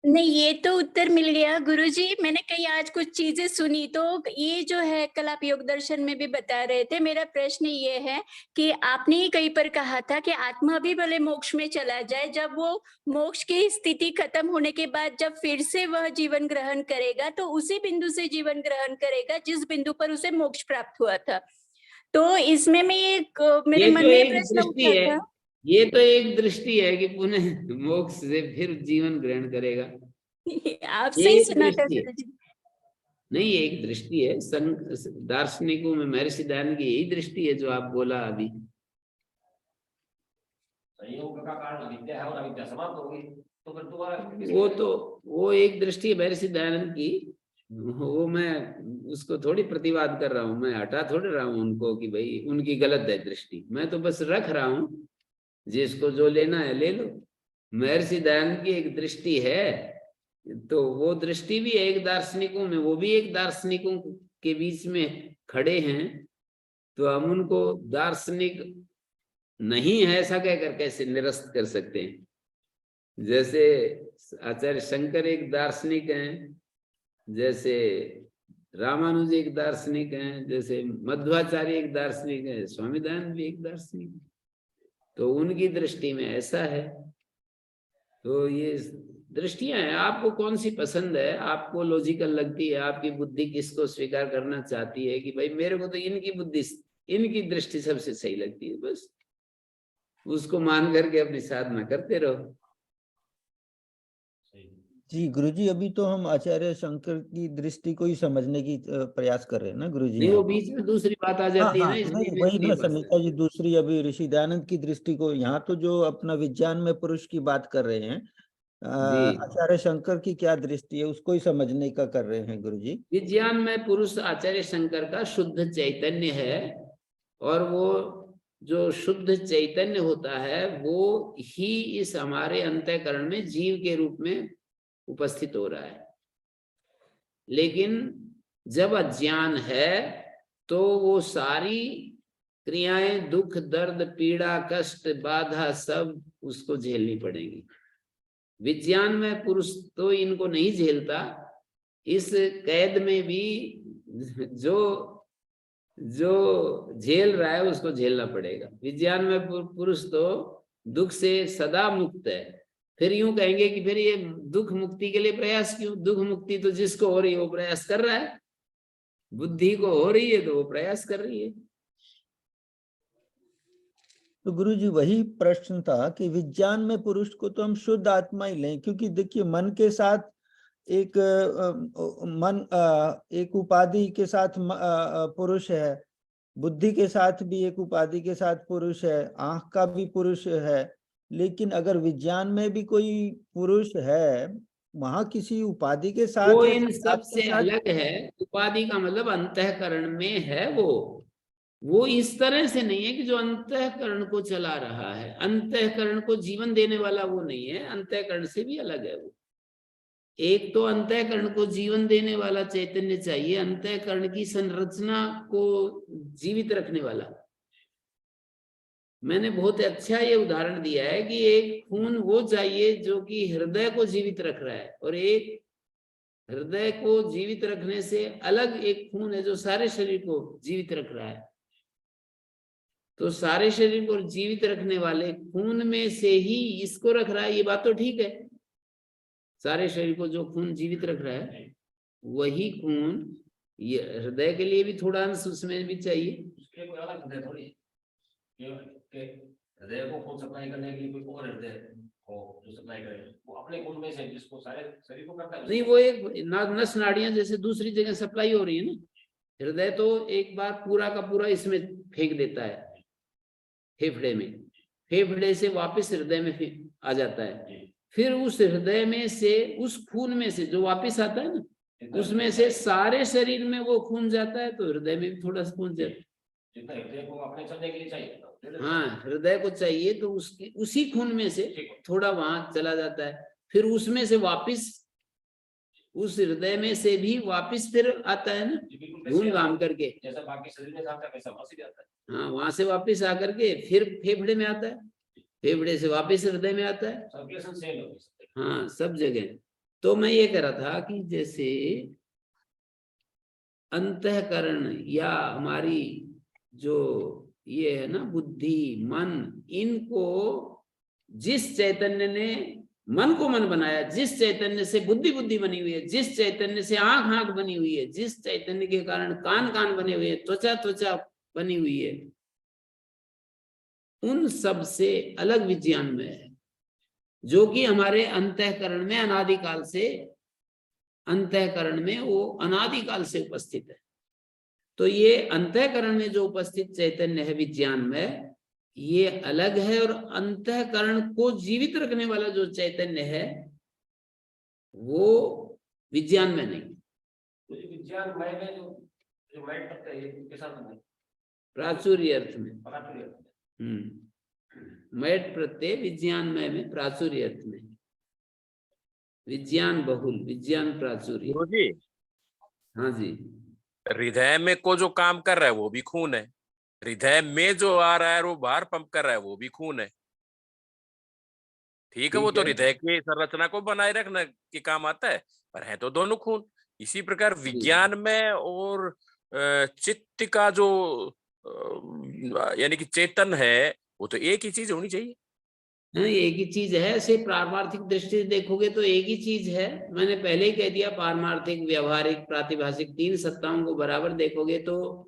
नहीं, ये तो उत्तर मिल गया गुरुजी। मैंने कहीं आज कुछ चीजें सुनी, तो ये जो है कल आप योग दर्शन में भी बता रहे थे। मेरा प्रश्न ये है कि आपने ही कहीं पर कहा था कि आत्मा भी भले मोक्ष में चला जाए, जब वो मोक्ष की स्थिति खत्म होने के बाद जब फिर से वह जीवन ग्रहण करेगा तो उसी बिंदु से जीवन ग्रहण करेगा जिस बिंदु पर उसे मोक्ष प्राप्त हुआ था। तो इसमें मैं मेरे ये मन तो में एक प्रश्न दृष्टि उठा है, था। ये तो एक दृष्टि है कि पुनः मोक्ष से फिर जीवन ग्रहण करेगा। आपसे ये ही एक सुना था दृष्टि है। गुरुजी। नहीं, ये एक दृष्टि है। दार्शनिकों में महर्षि दयानंद की यही दृष्टि है जो आप बोला अभी। संयोग का कारण अविद्या है और अविद्या समाप्त हो गई, तो फिर दोबारा वो एक दृष्टि है महर्षि दयानंद की। वो मैं उसको थोड़ी प्रतिवाद कर रहा हूँ, मैं हटा थोड़ी रहा हूँ उनको कि भाई उनकी गलत है दृष्टि। मैं तो बस रख रहा हूँ, जिसको जो लेना है ले लो। महर्षि दयानंद की एक दृष्टि है, तो वो दृष्टि भी एक दार्शनिकों में, वो भी एक दार्शनिकों के बीच में खड़े हैं, तो हम उनको दार्शनिक नहीं है ऐसा कहकर कैसे निरस्त कर सकते हैं। जैसे आचार्य शंकर एक दार्शनिक हैं, जैसे रामानुज एक दार्शनिक हैं, जैसे मध्वाचार्य एक दार्शनिक है, स्वामी दयानंद भी एक दार्शनिक है। तो उनकी दृष्टि में ऐसा है। तो ये दृष्टियां हैं, आपको कौन सी पसंद है, आपको लॉजिकल लगती है, आपकी बुद्धि किसको स्वीकार करना चाहती है कि भाई मेरे को तो इनकी बुद्धि, इनकी दृष्टि सबसे सही लगती है, बस उसको मान करके अपनी साधना करते रहो। जी गुरुजी, अभी तो हम आचार्य शंकर की दृष्टि को ही समझने की प्रयास कर रहे हैं ना गुरुजी। नहीं, वो बीच में दूसरी बात आ जाती है ना, नहीं, इसलिए वही ना नहीं पढ़ समीता जी, सकते। दूसरी अभी ऋषि दयानंद की दृष्टि को, यहाँ तो जो अपना विज्ञान में पुरुष की बात कर रहे हैं, जी, आचार्य शंकर की क्या दृष्टि है उसको ही समझने का कर रहे हैं गुरुजी। विज्ञान में पुरुष आचार्य शंकर का शुद्ध चैतन्य है, और वो जो शुद्ध चैतन्य होता है वो ही इस हमारे अंतःकरण में जीव के रूप में उपस्थित हो रहा है। लेकिन जब अज्ञान है तो वो सारी क्रियाएं, दुख, दर्द, पीड़ा, कष्ट, बाधा सब उसको झेलनी पड़ेगी। विज्ञान में पुरुष तो इनको नहीं झेलता, इस कैद में भी जो झेल रहा है उसको झेलना पड़ेगा। विज्ञान में पुरुष तो दुख से सदा मुक्त है। फिर यूं कहेंगे कि फिर ये दुख मुक्ति के लिए प्रयास क्यों? दुख मुक्ति तो जिसको हो रही है वो प्रयास कर रहा है, बुद्धि को हो रही है तो वो प्रयास कर रही है। तो गुरुजी वही प्रश्न था कि विज्ञान में पुरुष को तो हम शुद्ध आत्मा ही लें, क्योंकि देखिए मन के साथ एक एक उपाधि के साथ पुरुष है, बुद्धि के साथ भी एक उपाधि के साथ पुरुष है, आंख का भी पुरुष है। लेकिन अगर विज्ञान में भी कोई पुरुष है, वहां किसी उपाधि के साथ वो या इन सिद्धांत सब के से साथ, अलग है। उपाधि का मतलब अंतःकरण में है वो इस तरह से नहीं है कि जो अंतःकरण को चला रहा है, अंतःकरण को जीवन देने वाला वो नहीं है, अंतःकरण से भी अलग है वो। एक तो अंतःकरण को जीवन देने वाला चैतन्य चाहिए, अंतःकरण की संरचना को जीवित रखने वाला। मैंने बहुत अच्छा ये उदाहरण दिया है कि एक खून वो चाहिए जो कि हृदय को जीवित रख रहा है, और एक हृदय को जीवित रखने से अलग एक खून है जो सारे शरीर को जीवित रख रहा है। तो सारे शरीर को जीवित रखने वाले खून में से ही इसको रख रहा है, ये बात तो ठीक है। सारे शरीर को जो खून जीवित रख रहा है वही खून ये हृदय के लिए भी थोड़ा अंश उसमें भी चाहिए। उसके कोई अलग हृदय थोड़ी है कि हृदय को खून सप्लाई करने के लिए कोई और हृदय हो जो सप्लाई करे, वो अपने खून में से जिसको सारे शरीर को करता है। नहीं, वो एक नस नाड़ियां जैसे दूसरी जगह सप्लाई हो रही है ना, हृदय तो एक बार पूरा का पूरा इसमें फेंक देता है, फेफड़े में, फेफड़े से वापस हृदय में आ जाता है, फिर उस हृदय में से, उस खून में से जो वापस आता है ना, उसमें से सारे शरीर में वो खून जाता है, तो हृदय में भी थोड़ा सा खून जाता है। जितना हृदय को अपने चलने के लिए चाहिए। हाँ, हृदय को चाहिए तो उसकी उसी खून में से थोड़ा वहां चला जाता है, फिर उसमें से वापस, उस हृदय में से भी वापस फिर आता है ना, घूम घाम करके, जैसा बाकी शरीर में जाता है वैसा वहां से भी आता है। हाँ, वहां से वापस आकर के फिर फेफड़े में आता है, फेफड़े से वापस हृदय में आता है। सर्कुलेशन सेम होगी। हाँ, सब जगह। तो मैं ये कह रहा था कि जैसे अंतःकरण या हमारी जो ये है ना बुद्धि, मन, इनको जिस चैतन्य ने मन को मन बनाया, जिस चैतन्य से बुद्धि बुद्धि बनी हुई है, जिस चैतन्य से आंख आंख बनी हुई है, जिस चैतन्य के कारण कान कान बने हुए हैं, त्वचा त्वचा बनी हुई है, उन सब से अलग विज्ञान में है, जो कि हमारे अंतःकरण में अनादिकाल से, अंतःकरण में वो अनादिकाल से उपस्थित है। तो ये अंतःकरण में जो उपस्थित चैतन्य है विज्ञान में, ये अलग है, और अंतःकरण को जीवित रखने वाला जो चैतन्य है वो विज्ञान में नहीं। तो विज्ञान मय में जो मय करते हैं ये साथ में प्राचुर्य अर्थ में, प्राचुर्य मैट प्रत्यय विज्ञानमय में, प्राचुर्य अर्थ में, विज्ञान बहुल, विज्ञान प्राचुर्य। गुरुजी, हाँ जी, हृदय में को जो काम कर रहा है वो भी खून है, हृदय में जो आ रहा है वो बाहर पंप कर रहा है वो भी खून है। ठीक है, वो तो हृदय की संरचना को बनाए रखने के काम आता है, पर है तो दोनों खून। इसी प्रकार विज्ञान में और चित्त का जो यानी कि चेतन है, वो तो एक ही चीज होनी चाहिए। हाँ, एक ही चीज है। ऐसे पारमार्थिक दृष्टि से देखोगे तो एक ही चीज है। मैंने पहले ही कह दिया, पारमार्थिक, व्यवहारिक, प्रातिभाषिक, तीन सत्ताओं को बराबर देखोगे तो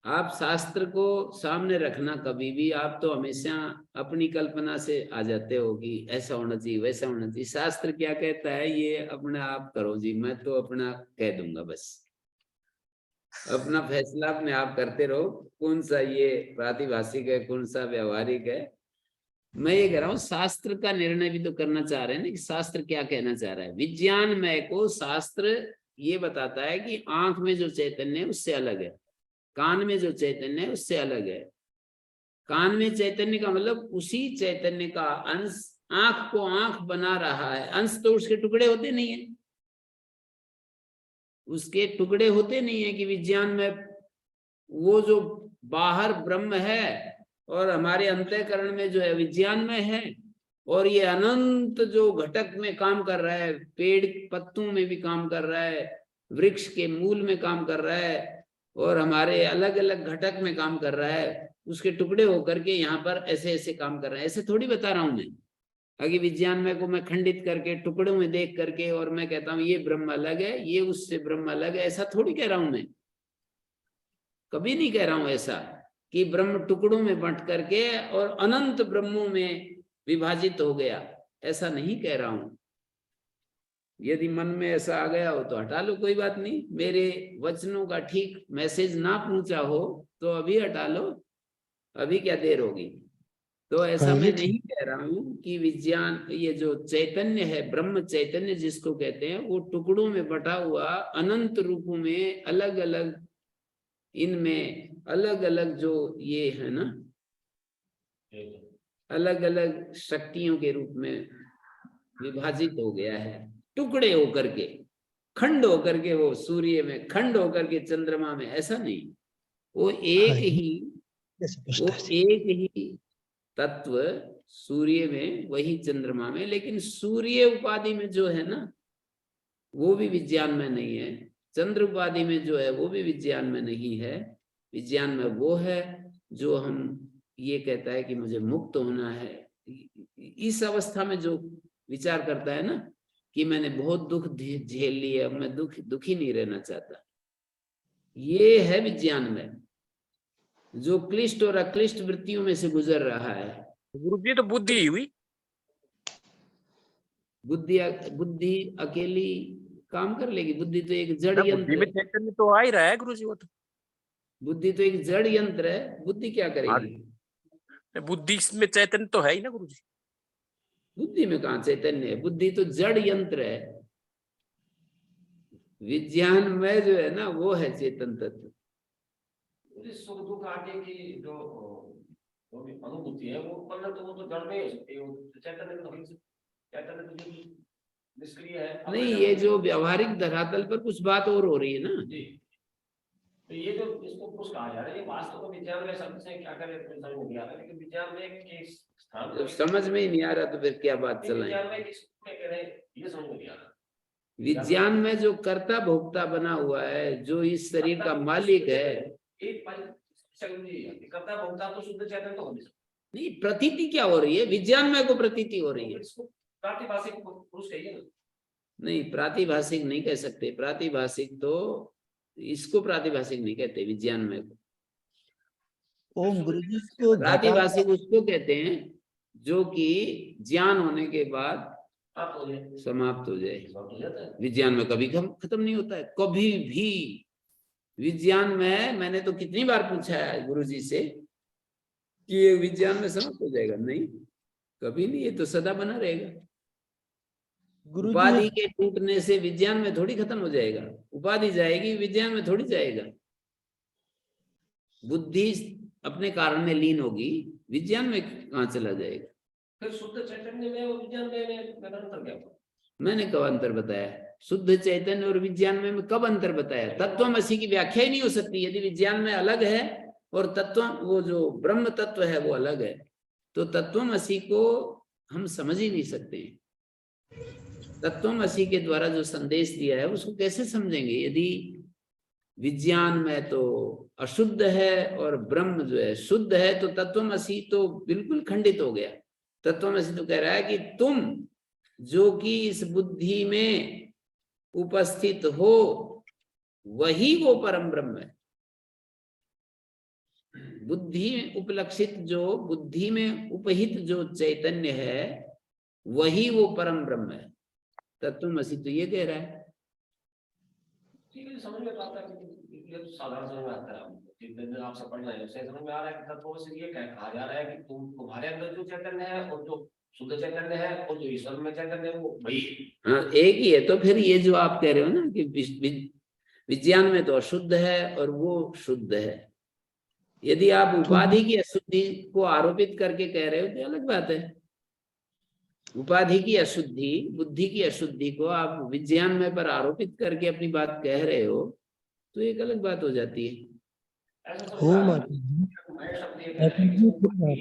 आप शास्त्र को सामने रखना कभी भी, आप तो हमेशा अपनी कल्पना से आ जाते हो कि ऐसा होना चाहिए, वैसा होना चाहिए। शास्त्र क्या कहता है ये अपने आप करो जी, मैं तो अपना कह दूंगा बस। अपना फैसला अपने आप करते रहो, कौन सा ये प्रातिभाषिक है, कौन सा व्यवहारिक है। मैं ये कह रहा हूँ शास्त्र का निर्णय भी तो करना चाह रहे हैं ना, कि शास्त्र क्या कहना चाह रहा है। विज्ञानमय को शास्त्र ये बताता है कि आंख में जो चैतन्य है उससे अलग है, कान में जो चैतन्य है उससे अलग है। कान में चैतन्य का मतलब उसी चैतन्य का अंश आंख को आंख बना रहा है। अंश तो उसके टुकड़े होते नहीं है, उसके टुकड़े होते नहीं है कि विज्ञान में वो जो बाहर ब्रह्म है और हमारे अंतःकरण में जो है विज्ञान में है, और ये अनंत जो घटक में काम कर रहा है, पेड़ पत्तों में भी काम कर रहा है, वृक्ष के मूल में काम कर रहा है, और हमारे अलग अलग घटक में काम कर रहा है, उसके टुकड़े होकर के यहाँ पर ऐसे ऐसे काम कर रहे हैं। ऐसे थोड़ी बता रहा हूं मैं, आगे विज्ञान में को मैं खंडित करके टुकड़ों में देख करके और मैं कहता हूँ ये ब्रह्म अलग है, ये उससे ब्रह्म अलग है, ऐसा थोड़ी कह रहा हूं मैं। कभी नहीं कह रहा हूं ऐसा कि ब्रह्म टुकड़ों में बंट करके और अनंत ब्रह्मों में विभाजित हो गया, ऐसा नहीं कह रहा हूं। यदि मन में ऐसा आ गया हो तो हटा लो, कोई बात नहीं। मेरे वचनों का ठीक मैसेज ना पहुंचा हो तो अभी हटा लो, अभी क्या देर होगी। तो ऐसा मैं नहीं कह रहा हूं कि विज्ञान, ये जो चैतन्य है, ब्रह्म चैतन्य जिसको कहते हैं, वो टुकड़ों में बटा हुआ अनंत रूपों में अलग अलग, इनमें अलग अलग जो ये है ना, अलग अलग शक्तियों के रूप में विभाजित हो गया है, टुकड़े होकर के, खंड होकर के, वो सूर्य में खंड होकर के चंद्रमा में, ऐसा नहीं। वो एक ही तत्व सूर्य में, वही चंद्रमा में, लेकिन सूर्य उपाधि में जो है ना वो भी विज्ञान में नहीं है, चंद्र उपाधि में जो है वो भी विज्ञान में नहीं है। विज्ञान में वो है जो हम ये कहता है कि मुझे मुक्त होना है, इस अवस्था में जो विचार करता है ना कि मैंने बहुत दुख झेल लिया, मैं दुखी नहीं रहना चाहता, ये है विज्ञान में, जो क्लिष्ट और अक्लिष्ट वृत्तियों में से गुजर रहा है। गुरुजी तो बुद्धि ही हुई। बुद्धि अकेली काम कर लेगी? बुद्धि तो एक जड़ बुद्धि यंत्र में है। चैतन्य तो आ ही रहा है गुरुजी, वो तो बुद्धि तो एक जड़ यंत्र है, बुद्धि क्या करेगी? बुद्धि में चैतन्य तो है ही ना गुरुजी। बुद्धि में कहाँ चैतन्य है? बुद्धि तो जड़ यंत्र है। विज्ञान में जो है ना वो है चेतन तत्व। सुख दुख आदि की जो भी अनुभूति है वो पहले तो वो तो जड़ में हो सकती है, वो चैतन्य तो नहीं, चैतन्य तो जो निष्क्रिय है। नहीं, ये जो व्यवहारिक धरातल पर कुछ बात और हो रही है ना जी, तो ये जो इसको कुछ कहा जा रहा है, ये वास्तव में विज्ञान में शब्द से क्या करे तो समझ नहीं आ रहा, लेकिन विज्ञान में के स्थान जब समझ में ही नहीं आ रहा तो फिर क्या बात चलाएं? विज्ञान में किस में कह रहे हैं ये समझ में नहीं आ रहा। विज्ञान में जो कर्ता भोक्ता बना हुआ है, जो इस शरीर का मालिक है, एक कर्ता भोक्ता तो शुद्ध चैतन्य तो हो नहीं सकता। नहीं, प्रतीति क्या हो रही है? विज्ञान में को प्रतीति हो रही है। इसको प्रातिभाषिक पुरुष कहिए ना। नहीं, प्रातिभाषिक नहीं कह सकते। प्रातिभाषिक तो इसको प्रातिभाषिक नहीं कहते विज्ञान में को। ओम गुरुजी को प्रातिभाषिक उसको कहते हैं जो कि ज्ञान होने के बाद आप हो जाए समाप्त हो जाए। हो जाता है। विज्ञान में कभी खत्म नहीं होता है, कभी भी। विज्ञान में मैंने तो कितनी बार पूछा है गुरुजी से कि ये विज्ञान में समाप्त हो जाएगा? नहीं, कभी नहीं, ये तो सदा बना रहेगा। गुरुजी उपाधि के टूटने से विज्ञान में थोड़ी खत्म हो जाएगा। उपाधि जाएगी, विज्ञान में थोड़ी जाएगा। बुद्धि अपने कारण में लीन होगी, विज्ञान में कहाँ चला जाएगा? फिर शुद्ध चैतन्य में और विज्ञान में अंतर क्या हुआ? मैंने कब अंतर बताया? शुद्ध चैतन्य और विज्ञान में कब अंतर बताया? तत्वमसि की व्याख्या ही नहीं हो सकती यदि विज्ञान में अलग है और तत्व वो जो ब्रह्म तत्व है वो अलग है, तो तत्वमसि को हम समझ ही नहीं सकते। तत्वमसि के द्वारा जो संदेश दिया है उसको कैसे समझेंगे यदि विज्ञान में तो अशुद्ध है और ब्रह्म जो है शुद्ध है? तो तत्वमसि तो बिल्कुल खंडित हो गया। तत्वमसि तो कह रहा है कि तुम जो कि इस बुद्धि में उपस्थित हो वही वो परम ब्रह्म है। बुद्धि में उपलक्षित जो बुद्धि में उपहित जो चैतन्य है वही वो परम ब्रह्म है। तत्वमसि तो ये कह रहा है। ठीक है, समझ में आता है, ये तो साधारण समझ में आता है। जितने आपसे पढ़ना है उससे समझ में आ रहा है कि तत्वमसि ये कहा जा रहा है कि तुम्हारे अंदर जो चैतन्य है और जो शुद्ध चैतन्य है और जो ईश्वर में चैतन्य है वो वही है। हाँ, एक ही है। तो फिर ये जो आप कह रहे हो ना कि विज्ञान में तो अशुद्ध है और वो शुद्ध है, यदि आप उपाधि की अशुद्धि को आरोपित करके कह रहे हो तो अलग बात है। उपाधि की अशुद्धि, बुद्धि की अशुद्धि को आप विज्ञान में पर आरोपित करके अपनी बात कह रहे हो तो एक अलग बात हो जाती है।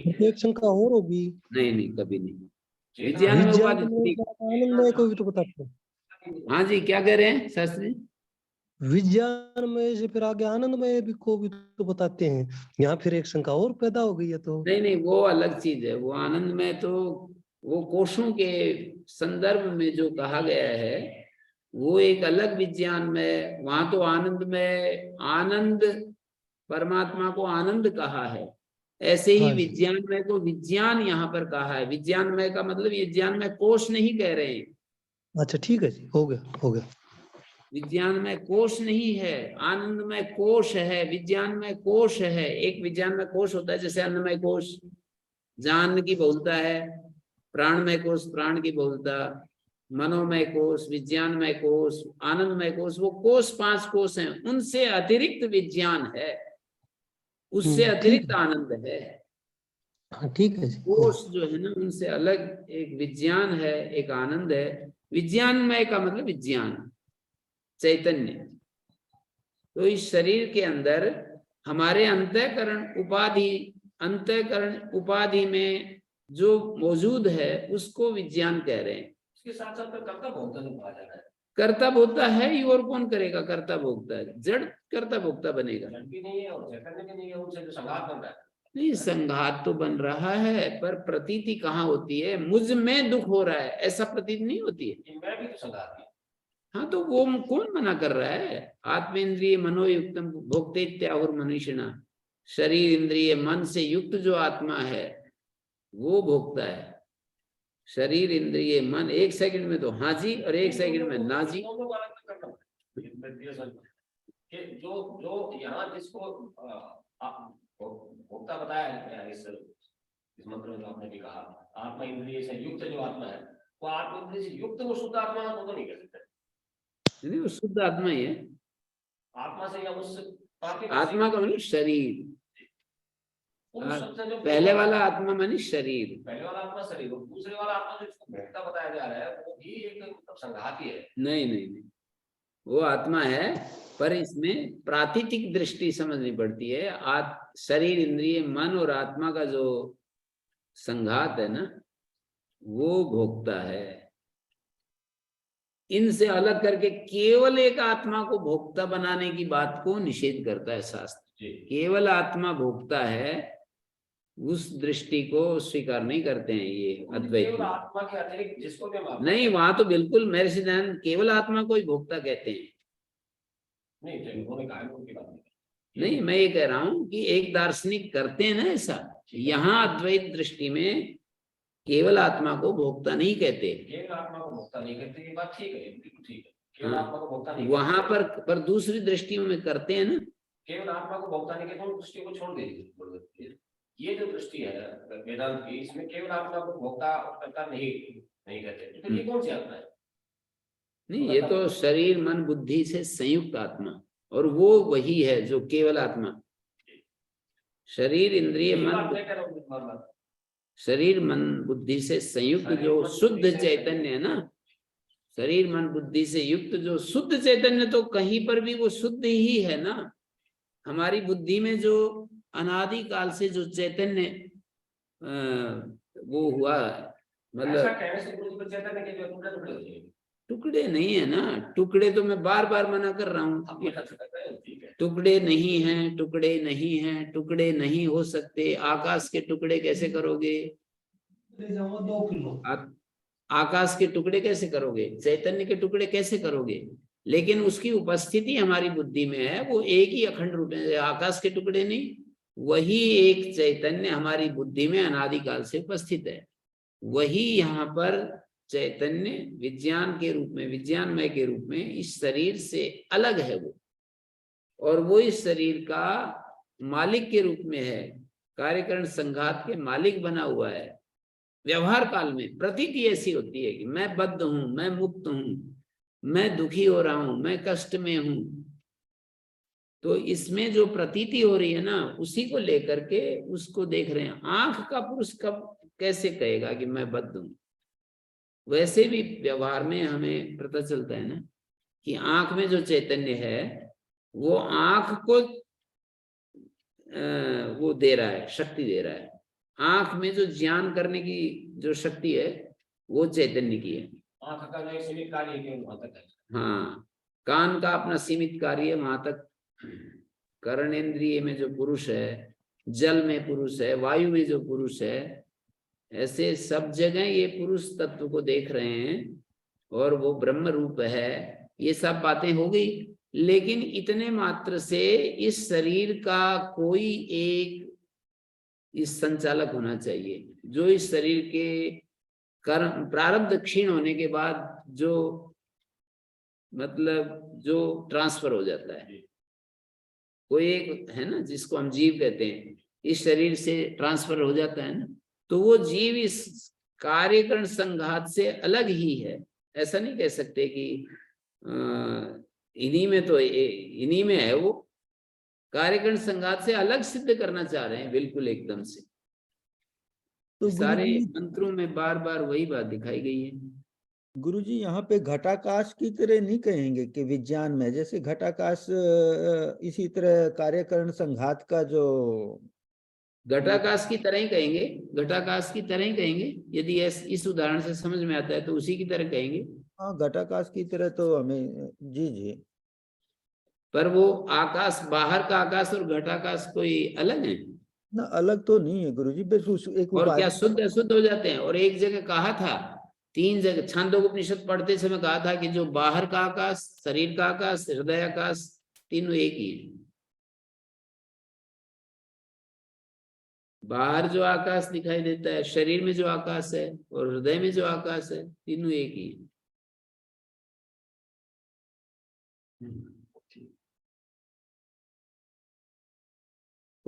प्रत्येक शंका और होगी। नहीं नहीं, कभी नहीं। विज्ञान में उपाधि आनंद में कोई भी तो बताते हैं। हाँ जी, क्या कह रहे हैं शास्त्री? विज्ञान में से फिर आगे आनंद में भी को भी तो बताते हैं, यहाँ फिर एक शंका और पैदा हो गई है। तो नहीं नहीं, वो अलग चीज है। वो आनंद में तो वो कोशों के संदर्भ में जो कहा गया है वो एक अलग विज्ञान में। वहां तो आनंद में आनंद, परमात्मा को आनंद कहा है। ऐसे ही हाँ जी। विज्ञान में को विज्ञान यहाँ पर कहा है। विज्ञान में का मतलब विज्ञान में कोश नहीं कह रहे हैं। अच्छा ठीक है जी, हो गया हो गया। विज्ञान में कोश नहीं है, आनंद में कोश है। विज्ञान में कोश है। एक विज्ञान में कोश होता है जैसे अन्नमय कोश, जहाँ अन्न की बहुलता है, प्राणमय कोश प्राण की बहुलता, मनोमय कोश, विज्ञानमय कोश, आनंदमय कोश। वो कोश 5 कोश हैं, उनसे अतिरिक्त विज्ञान है, उससे अतिरिक्त आनंद है। हाँ ठीक है जी। कोश जो है ना उनसे अलग एक विज्ञान है, एक आनंद है। विज्ञानमय का मतलब विज्ञान, चैतन्य। तो इस शरीर के अंदर हमारे अंतःकरण उपाधि में जो मौजूद है उसको विज्ञान कह रहे हैं। इसके साथ साथ कर्ता भोक्ता जो कहा जा रहा है, कर्ता भोक्ता है ही, और कौन करेगा कर्ता भोक्ता? जड़ कर्ता भोक्ता बनेगा। जड़ भी नहीं है और चैतन्य भी नहीं है, उनसे जो संघात बन रहा है। नहीं, संघात तो बन रहा है पर प्रतीति कहाँ होती है? मुझ में दुख हो रहा है ऐसा प्रतीति नहीं होती है। इनमें भी तो संघात है। हाँ, तो वो कौन मना कर रहा है? आत्मेन्द्रिय मनोयुक्तम भोक्तेत्याहुर मनुष्यना। शरीर इंद्रिय मन से युक्त जो आत्मा है वो भोगता है। शरीर इंद्रिय मन, एक सेकंड में तो हाँ जी और एक सेकंड में ना जी। कि जो यहाँ जिसको आप भोक्ता बताया है इस मंत्र में जो आपने भी कहा, आत्मा इंद्रिय से युक्त जो आत्मा है, वो आत्मा इंद्रिय से युक्त वो शुद्ध आत्मा तो नहीं कह सकते। नहीं, वो शुद्ध आत्मा ही है। आत्मा से या उससे आत्मा का मतलब शरीर, उस शब्द से जो पहले वाला आत्मा मानी शरीर। पहले वाला आत्मा शरीर, और दूसरे वाला आत्मा जो इसको भोक्ता बताया जा रहा है वो भी एक मतलब संघाती है। नहीं नहीं नहीं, वो आत्मा है, पर इसमें प्रातिथिक दृष्टि समझनी पड़ती है। शरीर, इंद्रिय, मन और आत्मा का जो संघात है ना, वो भोक्ता है। इनसे अलग करके केवल एक आत्मा को भोक्ता बनाने की बात को निषेध करता है शास्त्र। केवल आत्मा भोक्ता है, उस दृष्टि को स्वीकार नहीं करते हैं ये अद्वैत केवल में। आत्मा के अतिरिक्त जिसको भी हम आत्मा नहीं, वहां तो बिल्कुल मेरे सिद्धांत केवल आत्मा को ही भोक्ता कहते हैं। नहीं, चलिए उन्होंने कहा है, उनकी बात नहीं। नहीं, मैं ये कह रहा हूं कि एक दार्शनिक करते हैं ना ऐसा। यहाँ अद्वैत दृष्टि में केवल आत्मा को भोक्ता नहीं कहते। केवल आत्मा को भोक्ता नहीं कहते, ये बात ठीक है, बिल्कुल ठीक है। केवल हाँ, आत्मा को भोक्ता नहीं वहां कहते। पर दूसरी दृष्टियों में करते हैं ना। केवल आत्मा को भोक्ता नहीं कहते, उस दृष्टि को छोड़ दीजिए। ये जो दृष्टि है वेदांत की, इसमें केवल आत्मा को भोक्ता और कर्ता नहीं कहते, तो फिर ये कौन सी आत्मा है? नहीं, ये तो शरीर मन बुद्धि से संयुक्त आत्मा, और वो वही है जो केवल आत्मा। शरीर इंद्रिय मन, शरीर मन बुद्धि से संयुक्त जो शुद्ध चैतन्य है ना, शरीर मन बुद्धि से युक्त जो शुद्ध चैतन्य, तो कहीं पर भी वो शुद्ध ही है ना। हमारी बुद्धि में जो अनादि काल से जो चैतन्य वो हुआ, मतलब टुकड़े नहीं है ना। टुकड़े तो मैं बार बार मना कर रहा हूँ, टुकड़े नहीं हैं, टुकड़े नहीं हैं, टुकड़े नहीं हो सकते। आकाश के टुकड़े कैसे करोगे? 2 किलो। आकाश के टुकड़े कैसे करोगे? चैतन्य के टुकड़े कैसे करोगे? लेकिन उसकी उपस्थिति हमारी बुद्धि में है, वो एक ही अखंड रूप में। आकाश के टुकड़े नहीं, वही एक चैतन्य हमारी बुद्धि में अनादिकाल से उपस्थित है। वही यहाँ पर चैतन्य विज्ञान के रूप में, विज्ञानमय के रूप में इस शरीर से अलग है वो, और वो इस शरीर का मालिक के रूप में है, कार्यकरण संघात के मालिक बना हुआ है। व्यवहार काल में प्रतीति ऐसी होती है कि मैं बद्ध हूं, मैं मुक्त हूं, मैं दुखी हो रहा हूं, मैं कष्ट में हूं। तो इसमें जो प्रतीति हो रही है ना, उसी को लेकर के उसको देख रहे हैं। आंख का पुरुष कब कैसे कहेगा कि मैं बद्ध हूं? वैसे भी व्यवहार में हमें पता चलता है ना कि आंख में जो चैतन्य है वो आंख को वो दे रहा है, शक्ति दे रहा है। आंख में जो ज्ञान करने की जो शक्ति है वो चैतन्य की है। आंख का जो सीमित कार्य है वहां तक है। हाँ, कान का अपना सीमित कार्य वहां तक। कर्णेंद्रिय में जो पुरुष है, जल में पुरुष है, वायु में जो पुरुष है, ऐसे सब जगह ये पुरुष तत्व को देख रहे हैं और वो ब्रह्म रूप है। ये सब बातें हो गई, लेकिन इतने मात्र से इस शरीर का कोई एक इस संचालक होना चाहिए, जो इस शरीर के कर्म प्रारब्ध क्षीण होने के बाद जो मतलब जो ट्रांसफर हो जाता है। कोई एक है ना जिसको हम जीव कहते हैं, इस शरीर से ट्रांसफर हो जाता है ना, तो वो जीव इस कार्यकरण संघात से अलग ही है। ऐसा नहीं कह सकते कि इन्हीं में तो इन्हीं में है। वो कार्यकरण संघात से अलग सिद्ध करना चाह रहे हैं बिल्कुल एकदम से। तो सारे मंत्रों में बार बार वही बात दिखाई गई है। गुरुजी यहाँ पे घटाकाश की तरह नहीं कहेंगे कि विज्ञान में जैसे घटाकाश इसी तरह कार्यकरण संघात का जो घटाकाश की तरह ही कहेंगे, घटाकाश की तरह ही कहेंगे। यदि इस उदाहरण से समझ में आता है तो उसी की तरह कहेंगे। हाँ, घटाकाश की तरह तो हमें जी जी। पर वो आकाश, बाहर का आकाश और घटाकाश कोई अलग है ना? अलग तो नहीं है गुरुजी, बस एक और क्या शुद्ध अशुद्ध हो जाते हैं। और एक जगह कहा था, 3 जगह छांदोपनिषद पढ़ते समय कहा था कि जो बाहर का आकाश, शरीर का आकाश, हृदय आकाश, तीनों एक ही है। बाहर जो आकाश दिखाई देता है, शरीर में जो आकाश है और हृदय में जो आकाश है, तीनों एक ही है।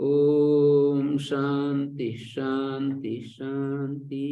ओम शांति शांति शांति।